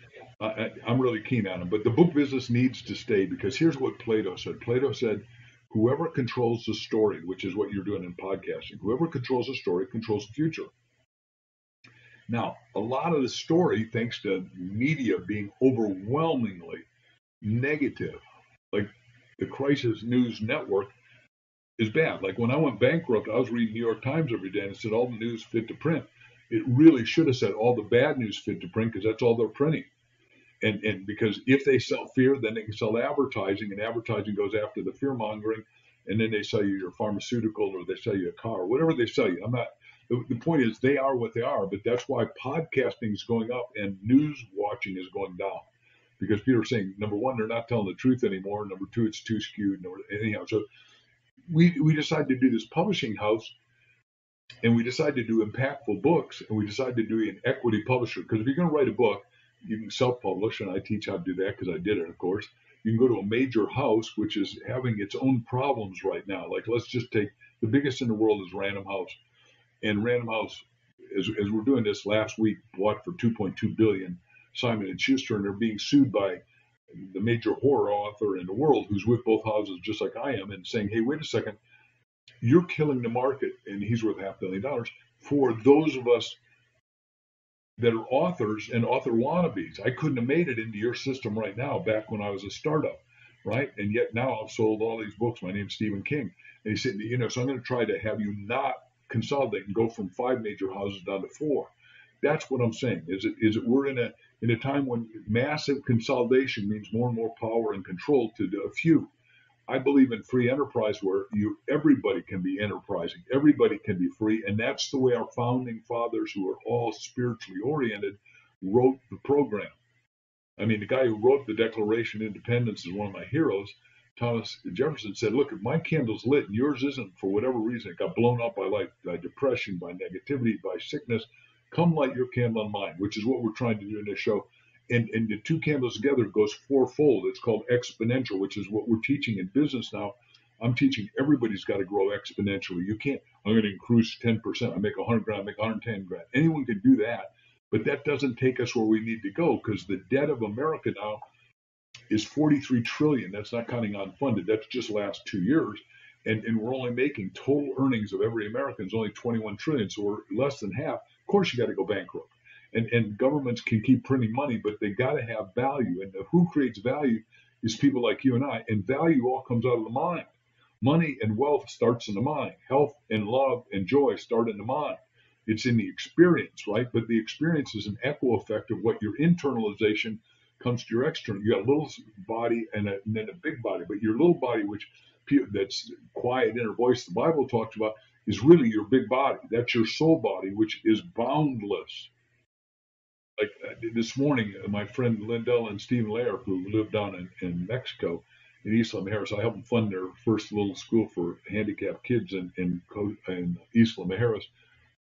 I'm really keen on them. But the book business needs to stay because here's what Plato said. Plato said, "Whoever controls the story," which is what you're doing in podcasting, whoever controls the story controls the future. Now, a lot of the story, thanks to media being overwhelmingly negative, like the Crisis News Network is bad. Like when I went bankrupt, I was reading New York Times every day and it said all the news fit to print. It really should have said all the bad news fit to print because that's all they're printing. And because if they sell fear, then they can sell advertising, and advertising goes after the fear mongering, and then they sell you your pharmaceutical or they sell you a car, whatever they sell you. The point is they are what they are, but that's why podcasting is going up and news watching is going down. Because people are saying, number one, they're not telling the truth anymore. Number two, it's too skewed. Anyhow, so we decided to do this publishing house, and we decided to do impactful books, and we decided to do an equity publisher. Because if you're going to write a book, you can self-publish, and I teach how to do that because I did it, of course. You can go to a major house, which is having its own problems right now. Like, let's just take the biggest in the world is Random House. And Random House, as we're doing this last week, bought for 2.2 billion. Simon and Schuster, and they're being sued by the major horror author in the world, who's with both houses just like I am, and saying, "Hey, wait a second, you're killing the market," and he's worth $500 million for those of us that are authors and author wannabes. I couldn't have made it into your system right now back when I was a startup, right? And yet now I've sold all these books. My name's Stephen King, and he said, so I'm going to try to have you not consolidate and go from 5 major houses down to 4. That's what I'm saying. Is it we're in a time when massive consolidation means more and more power and control to a few. I believe in free enterprise where everybody can be enterprising, everybody can be free, and that's the way our founding fathers, who are all spiritually oriented, wrote the program. I mean, the guy who wrote the Declaration of Independence is one of my heroes. Thomas Jefferson said, "Look, if my candle's lit and yours isn't, for whatever reason, it got blown up by depression, by negativity, by sickness, come light your candle on mine," which is what we're trying to do in this show. And the 2 candles together goes 4-fold. It's called exponential, which is what we're teaching in business now. I'm teaching everybody's got to grow exponentially. You can't, I'm going to increase 10%. I make 100 grand, I make 110 grand. Anyone can do that, but that doesn't take us where we need to go, because the debt of America now is 43 trillion. That's not counting unfunded. That's just last 2 years. And we're only making total earnings of every American is only 21 trillion. So we're less than half. Of course, you got to go bankrupt. And governments can keep printing money, but they got to have value. And who creates value is people like you and I. And value all comes out of the mind. Money and wealth starts in the mind. Health and love and joy start in the mind. It's in the experience, right? But the experience is an echo effect of what your internalization comes to your external. You got a little body and then a big body. But your little body, which that's quiet inner voice the Bible talks about, is really your big body. That's your soul body, which is boundless. Like this morning, my friend Lindell and Stephen Lair, who live down in Mexico, in Isla Mujeres, I helped them fund their first little school for handicapped kids in Isla Mujeres.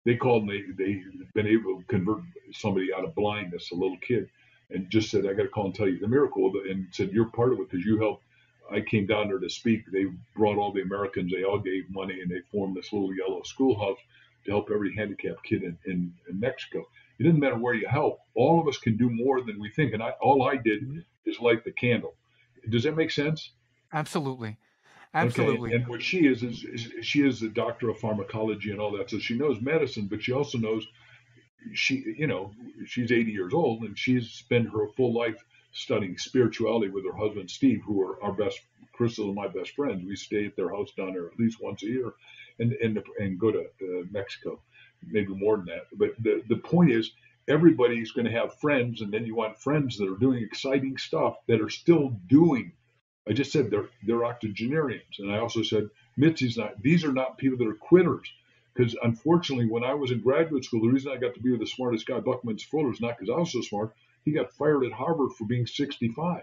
They called and they've been able to convert somebody out of blindness, a little kid, and just said, "I got to call and tell you the miracle," and said, "You're part of it because you helped." I came down there to speak. They brought all the Americans. They all gave money, and they formed this little yellow schoolhouse to help every handicapped kid in Mexico. It doesn't matter where you help. All of us can do more than we think. And all I did is light the candle. Does that make sense? Absolutely. Absolutely. Okay. And what she is she is the doctor of pharmacology and all that. So she knows medicine, but she also knows she's 80 years old, and she's spent her full life studying spirituality with her husband, Steve, who are our best, Crystal and my best friends. We stay at their house down there at least once a year and go to Mexico. Maybe more than that. But the point is, everybody's going to have friends, and then you want friends that are doing exciting stuff that are still doing. I just said they're octogenarians, and I also said Mitzi's not. These are not people that are quitters, because unfortunately, when I was in graduate school, the reason I got to be with the smartest guy, Buckminster Fuller, is not because I was so smart. He got fired at Harvard for being 65.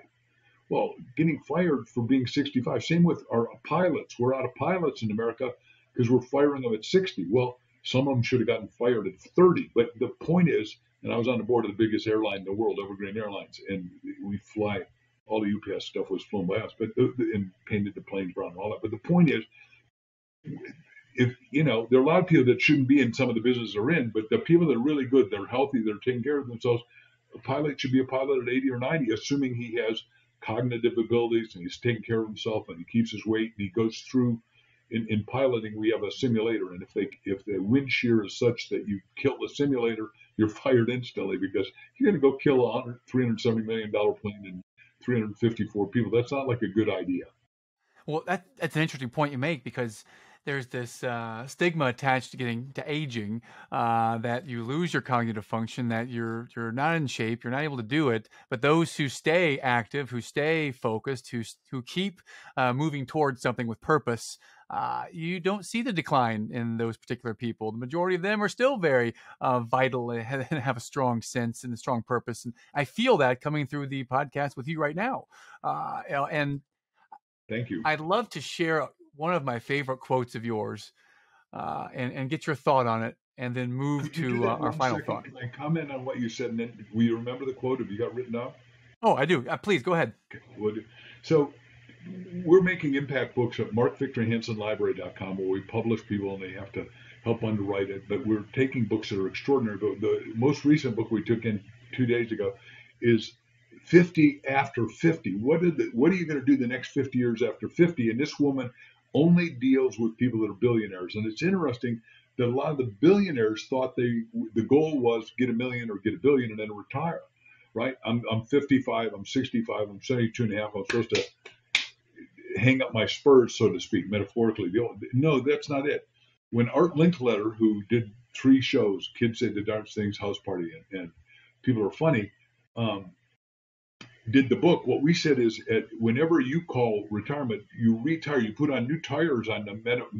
Well, getting fired for being 65. Same with our pilots. We're out of pilots in America because we're firing them at 60. Well, some of them should have gotten fired at 30. But the point is, and I was on the board of the biggest airline in the world, Evergreen Airlines, and we fly, all the UPS stuff was flown by us, but and painted the planes brown and all that. But the point is, if there are a lot of people that shouldn't be in some of the businesses they're in, but the people that are really good, they're healthy, they're taking care of themselves. A pilot should be a pilot at 80 or 90, assuming he has cognitive abilities and he's taking care of himself and he keeps his weight and he goes through. In piloting, we have a simulator, and if the wind shear is such that you kill the simulator, you're fired instantly, because you're going to go kill a $370 million plane and 354 people. That's not like a good idea. Well, that's an interesting point you make, because there's this stigma attached to getting to aging, that you lose your cognitive function, that you're not in shape, you're not able to do it. But those who stay active, who stay focused, who keep moving towards something with purpose, you don't see the decline in those particular people. The majority of them are still very vital and have a strong sense and a strong purpose. And I feel that coming through the podcast with you right now. And thank you. I'd love to share one of my favorite quotes of yours, and get your thought on it, and then move to our final thought. Can I comment on what you said, and then will you remember the quote? Have you got written down? Oh, I do. Please go ahead. Okay. Well, So we're making impact books at markvictorhansenlibrary.com, where we publish people and they have to help underwrite it. But we're taking books that are extraordinary. The most recent book we took in 2 days ago is 50 after 50. What are you going to do the next 50 years after 50? And this woman only deals with people that are billionaires. And it's interesting that a lot of the billionaires thought the goal was get a million or get a billion and then retire. Right? I'm 55, I'm 65, I'm 72 and a half. I'm supposed to hang up my spurs, so to speak, metaphorically. No, that's not it. When Art Linkletter, who did 3 shows, Kids Say the Darndest Things, House Party, and People Are Funny, did the book, what we said is whenever you call retirement, you retire, you put on new tires on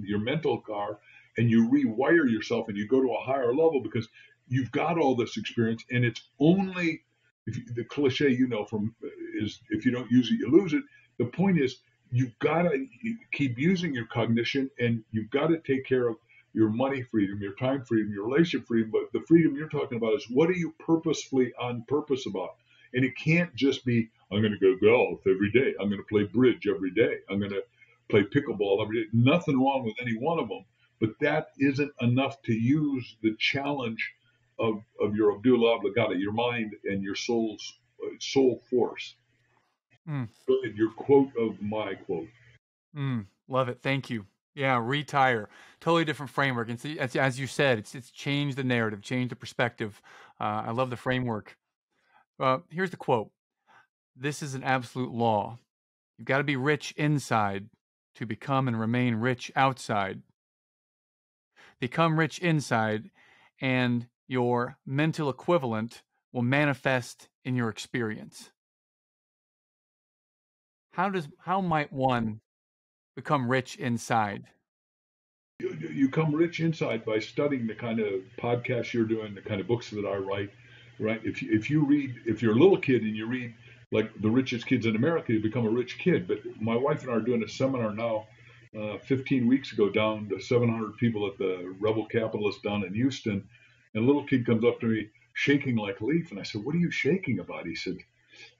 your mental car, and you rewire yourself, and you go to a higher level because you've got all this experience, and it's only, the cliche from is if you don't use it, you lose it. The point is, you've got to keep using your cognition, and you've got to take care of your money freedom, your time freedom, your relationship freedom. But the freedom you're talking about is, what are you purposefully on purpose about? And it can't just be, I'm going to go golf every day. I'm going to play bridge every day. I'm going to play pickleball every day. Nothing wrong with any one of them. But that isn't enough to use the challenge of your Abdullah Obligata, your mind and your soul force. Your quote of my quote. Love it. Thank you. Yeah, retire. Totally different framework. And see, as you said, it's changed the narrative, changed the perspective. I love the framework. Here's the quote. This is an absolute law. You've got to be rich inside to become and remain rich outside. Become rich inside, and your mental equivalent will manifest in your experience. How might one become rich inside? You come rich inside by studying the kind of podcasts you're doing, the kind of books that I write, right? If you're a little kid and you read like The Richest Kids in America, you become a rich kid. But my wife and I are doing a seminar now, 15 weeks ago, down to 700 people at the Rebel Capitalist down in Houston. And a little kid comes up to me shaking like a leaf. And I said, what are you shaking about? He said,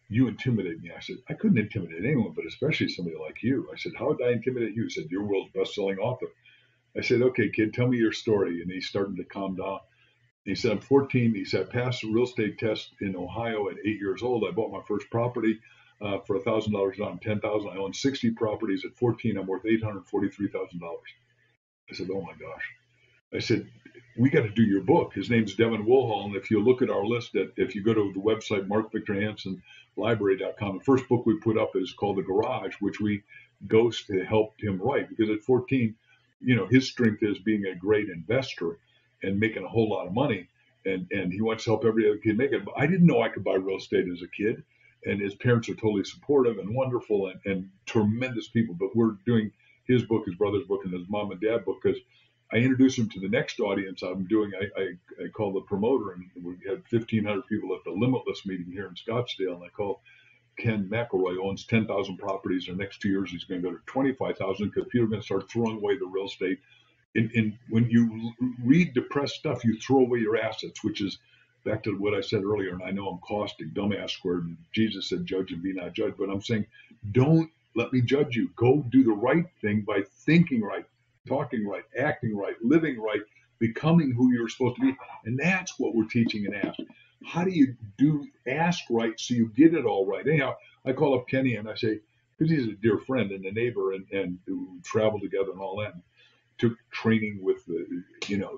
you intimidate me. I said, I couldn't intimidate anyone, but especially somebody like you. I said, how would I intimidate you? He said, you're world's best-selling author. I said, okay, kid, tell me your story. And he's starting to calm down. He said, I'm 14. He said, I passed a real estate test in Ohio at 8 years old. I bought my first property for $1,000 down, $10,000. I own 60 properties. At 14, I'm worth $843,000. I said, oh my gosh. I said, we got to do your book. His name's Devin Woolhall. And if you look at our list, if you go to the website, markvictorhansenlibrary.com, the first book we put up is called The Garage, which we ghost to help him write. Because at 14, his strength is being a great investor and making a whole lot of money. And he wants to help every other kid make it. But I didn't know I could buy real estate as a kid. And his parents are totally supportive and wonderful and tremendous people. But we're doing his book, his brother's book, and his mom and dad book because I introduced him to the next audience I'm doing. I call the promoter, and we had 1,500 people at the Limitless meeting here in Scottsdale. And I called Ken McElroy, owns 10,000 properties. In the next 2 years, he's going to go to 25,000 because people are going to start throwing away the real estate. And when you read depressed stuff, you throw away your assets, which is back to what I said earlier. And I know I'm caustic, dumbass squared. And Jesus said, judge and be not judged. But I'm saying, don't let me judge you. Go do the right thing by thinking right, talking right, acting right, living right, becoming who you're supposed to be. And that's what we're teaching in Ask. How do you ask right so you get it all right? Anyhow, I call up Kenny and I say, because he's a dear friend and a neighbor and who traveled together and all that. Took training with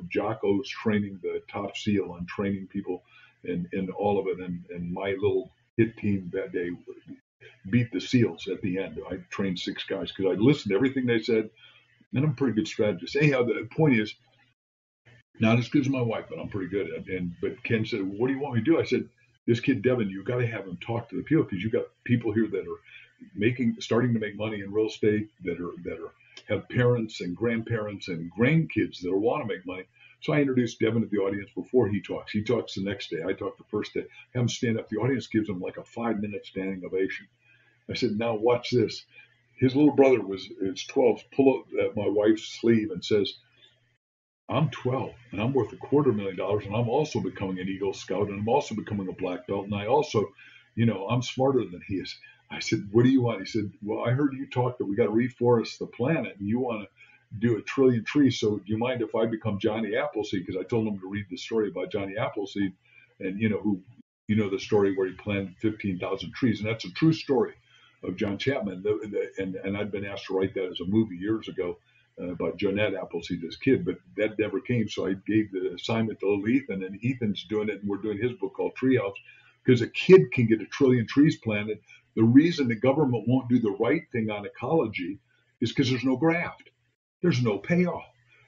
Jocko's training the top SEAL and training people and all of it. And my little hit team that day beat the SEALs at the end. I trained 6 guys because I listened to everything they said. And I'm a pretty good strategist. Anyhow, the point is, not as good as my wife, but I'm pretty good at it. But Ken said, what do you want me to do? I said, this kid, Devin, you've got to have him talk to the people because you've got people here that are starting to make money in real estate that have parents and grandparents and grandkids that want to make money. So I introduced Devin to the audience before he talks. He talks the next day. I talk the first day. Have him stand up. The audience gives him like a 5-minute standing ovation. I said, now watch this. His little brother is 12, pull up at my wife's sleeve and says, I'm 12 and I'm worth $250,000 and I'm also becoming an Eagle Scout and I'm also becoming a black belt and I also, I'm smarter than he is. I said, what do you want? He said, well, I heard you talk that we got to reforest the planet and you want to do 1 trillion trees. So do you mind if I become Johnny Appleseed? Because I told him to read the story about Johnny Appleseed and, the story where he planted 15,000 trees. And that's a true story of John Chapman. And I'd been asked to write that as a movie years ago about Jonette Appleseed, this kid, but that never came. So I gave the assignment to little Ethan, and Ethan's doing it. And we're doing his book called Treehouse, because a kid can get 1 trillion trees planted. The reason the government won't do the right thing on ecology is because there's no graft. There's no payoff.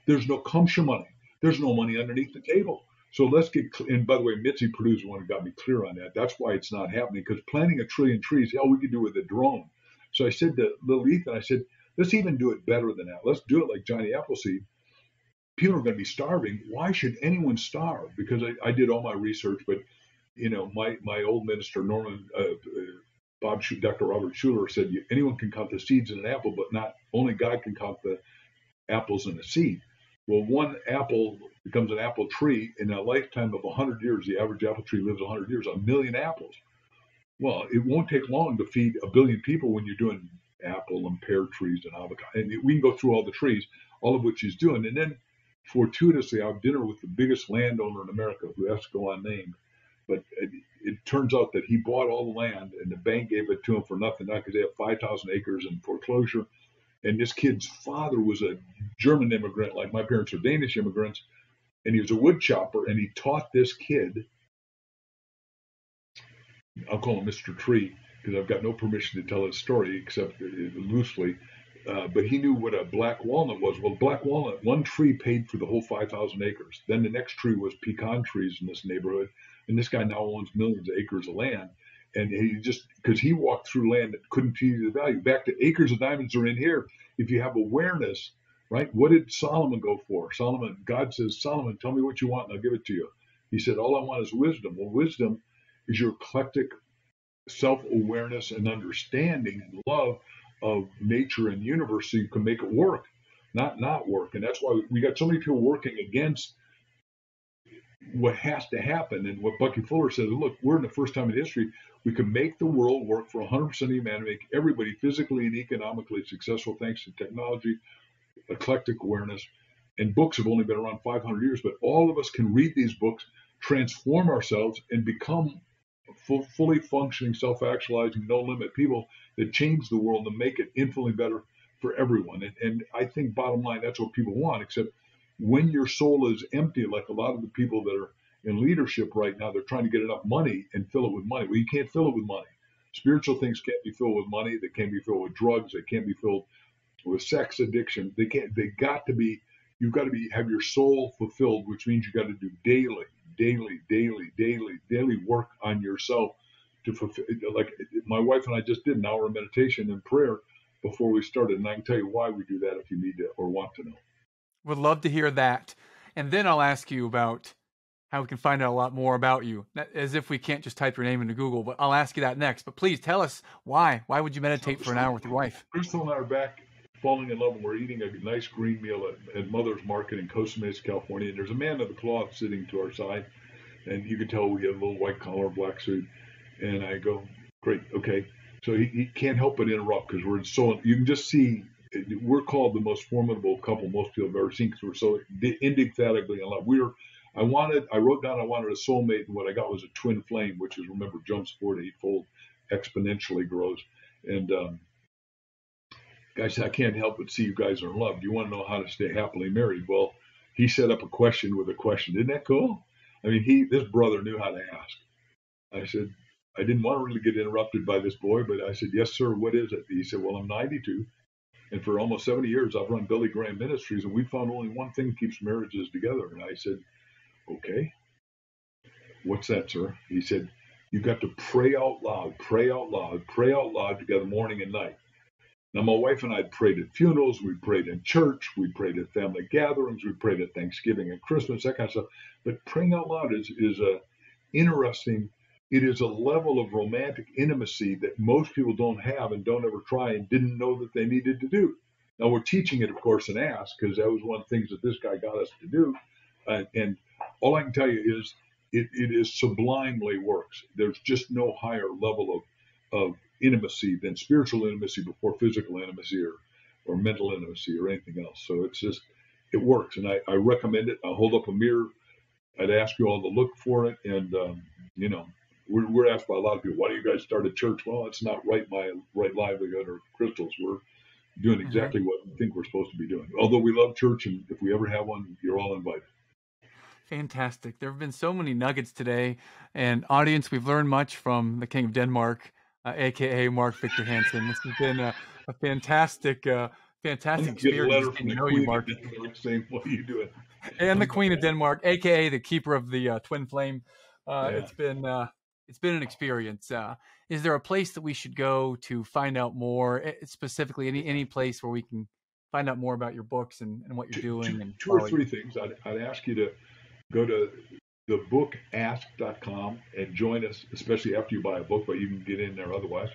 There's no Kumsha money. There's no money underneath the table. So let's get, and by the way, Mitzi Purdue's the one who got me clear on that. That's why it's not happening, because planting 1 trillion trees, hell, we could do it with a drone. So I said to little Ethan, I said, let's even do it better than that. Let's do it like Johnny Appleseed. People are going to be starving. Why should anyone starve? Because I did all my research, but my old minister, Dr. Robert Schuller said, anyone can count the seeds in an apple, but not only God can count the apples in a seed. Well, one apple becomes an apple tree. In a lifetime of 100 years, the average apple tree lives 100 years, 1 million apples. Well, it won't take long to feed 1 billion people when you're doing apple and pear trees and avocado. And we can go through all the trees, all of which he's doing. And then fortuitously, I have dinner with the biggest landowner in America, who has to go unnamed. But it turns out that he bought all the land and the bank gave it to him for nothing, not because they have 5,000 acres in foreclosure. And this kid's father was a German immigrant, like my parents are Danish immigrants, and he was a wood chopper, and he taught this kid, I'll call him Mr. Tree, because I've got no permission to tell his story except loosely, but he knew what a black walnut was. Well, black walnut, one tree paid for the whole 5,000 acres. Then the next tree was pecan trees in this neighborhood, and this guy now owns millions of acres of land. And he just, because he walked through land that couldn't feed you the value. Back to acres of diamonds are in here. If you have awareness, right? What did Solomon go for? God says, Solomon, tell me what you want and I'll give it to you. He said, all I want is wisdom. Well, wisdom is your eclectic self-awareness and understanding and love of nature and universe, so you can make it work, not work. And that's why we got so many people working against what has to happen. And what Bucky Fuller said, look, we're in the first time in history we can make the world work for 100% of humanity, make everybody physically and economically successful thanks to technology, eclectic awareness. And books have only been around 500 years, but all of us can read these books, transform ourselves, and become fully functioning, self-actualizing, no-limit people that change the world and make it infinitely better for everyone. And I think bottom line, that's what people want, except when your soul is empty, like a lot of the people that are in leadership right now, they're trying to get enough money and fill it with money. Well, you can't fill it with money. Spiritual things can't be filled with money. They can't be filled with drugs. They can't be filled with sex addiction. They can't. They got to be. You've got to have your soul fulfilled, which means you got to do daily work on yourself to fulfill. Like my wife and I just did an hour of meditation and prayer before we started, and I can tell you why we do that if you need to or want to know. Would love to hear that. And then I'll ask you about how we can find out a lot more about you, as if we can't just type your name into Google, but I'll ask you that next. But please tell us why. Why would you meditate for an hour with your wife? Crystal and I are back falling in love, and we're eating a nice green meal at Mother's Market in Costa Mesa, California. And there's a man of the cloth sitting to our side, and you can tell we have a little white collar, black suit. And I go, great, okay. So he can't help but interrupt because we're so, you can just see, we're called the most formidable couple most people have ever seen because we're so indefatigably in love. I wrote down I wanted a soulmate, and what I got was a twin flame, which is, remember, jumps 4 to 8-fold, exponentially grows. And guys, I can't help but see you guys are in love. Do you want to know how to stay happily married? Well, he set up a question with a question. Isn't that cool? I mean, this brother knew how to ask. I said, I didn't want to really get interrupted by this boy, but I said, yes, sir, what is it? He said, well, I'm 92. And for almost 70 years, I've run Billy Graham Ministries, and we found only one thing keeps marriages together. And I said, okay, what's that, sir? He said, you got to pray out loud together morning and night. Now, my wife and I prayed at funerals, we prayed in church, we prayed at family gatherings, we prayed at Thanksgiving and Christmas, that kind of stuff. But praying out loud is interesting. It is a level of romantic intimacy that most people don't have and don't ever try and didn't know that they needed to do. Now, we're teaching it, of course, in Ask, because that was one of the things that this guy got us to do. And all I can tell you is it is sublimely works. There's just no higher level of intimacy than spiritual intimacy before physical intimacy or mental intimacy or anything else. So it's just, it works. And I recommend it. I'll hold up a mirror. I'd ask you all to look for it. And, you know, we're asked by a lot of people, why do you guys start a church? Well, it's not right livelihood or Crystal's. We're doing exactly what we think we're supposed to be doing. Although we love church, and if we ever have one, you're all invited. Fantastic. There have been so many nuggets today. And audience, we've learned much from the King of Denmark, a.k.a. Mark Victor Hansen. This has been a fantastic experience. Get a letter from to the know Queen you, Mark. of Denmark saying, what are you doing? And the Queen of Denmark, aka the keeper of the twin flame. It's been an experience. Is there a place that we should go to find out more? Specifically, any place where we can find out more about your books and what you're doing? Two or three things. I'd ask you to go to thebookask.com and join us, especially after you buy a book, but you can get in there otherwise.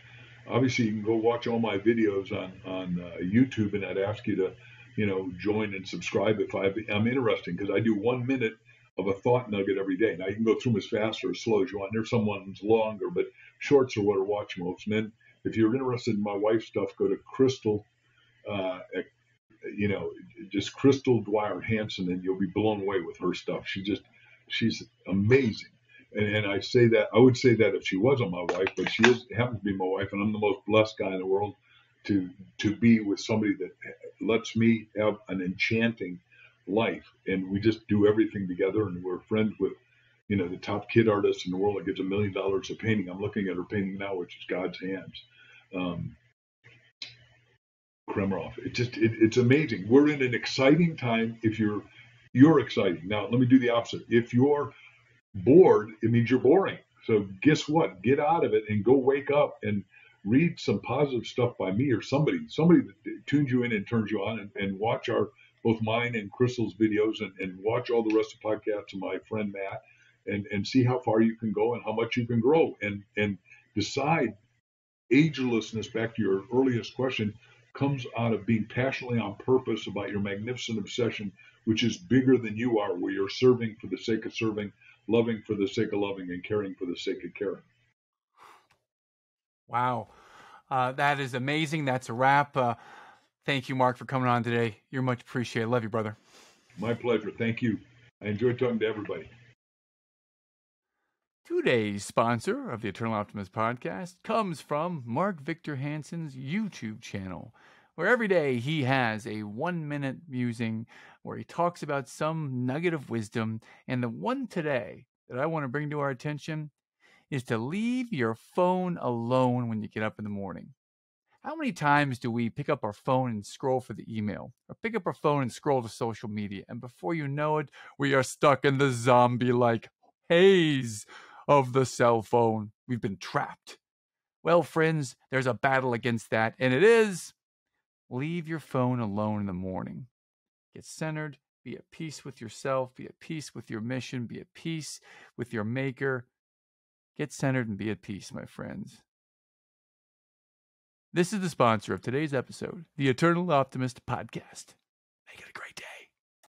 Obviously, you can go watch all my videos on YouTube, and I'd ask you to, you know, join and subscribe if I'm interested, because I do 1 minute of a thought nugget every day. Now, you can go through them as fast or as slow as you want. There's some ones longer, but shorts are what I watch most. And then if you're interested in my wife's stuff, go to Crystal, you know, just Crystal Dwyer Hansen, and you'll be blown away with her stuff. She's amazing. And I say that, I would say that if she wasn't my wife, but she happens to be my wife, and I'm the most blessed guy in the world to be with somebody that lets me have an enchanting life. And we just do everything together, and we're friends with, you know, the top kid artist in the world that gets $1 million a painting. I'm looking at her painting now, which is God's Hands. Kremerov. It's amazing. We're in an exciting time. If you're exciting. Now, let me do the opposite. If you're bored, it means you're boring. So guess what? Get out of it and go wake up and read some positive stuff by me or somebody that tunes you in and turns you on, and watch both mine and Crystal's videos, and watch all the rest of the podcasts of my friend Matt, and see how far you can go and how much you can grow, and decide. Agelessness, back to your earliest question, comes out of being passionately on purpose about your magnificent obsession, which is bigger than you are, where you're serving for the sake of serving, loving for the sake of loving, and caring for the sake of caring. Wow. That is amazing. That's a wrap. Thank you, Mark, for coming on today. You're much appreciated. Love you, brother. My pleasure. Thank you. I enjoyed talking to everybody. Today's sponsor of the Eternal Optimist podcast comes from Mark Victor Hansen's YouTube channel, where every day he has a 1-minute musing where he talks about some nugget of wisdom. And the one today that I want to bring to our attention is to leave your phone alone when you get up in the morning. How many times do we pick up our phone and scroll for the email, or pick up our phone and scroll to social media, and before you know it, we are stuck in the zombie-like haze of the cell phone? We've been trapped. Well, friends, there's a battle against that, and it is leave your phone alone in the morning. Get centered, be at peace with yourself, be at peace with your mission, be at peace with your maker. Get centered and be at peace, my friends. This is the sponsor of today's episode, the Eternal Optimist podcast. Make it a great day.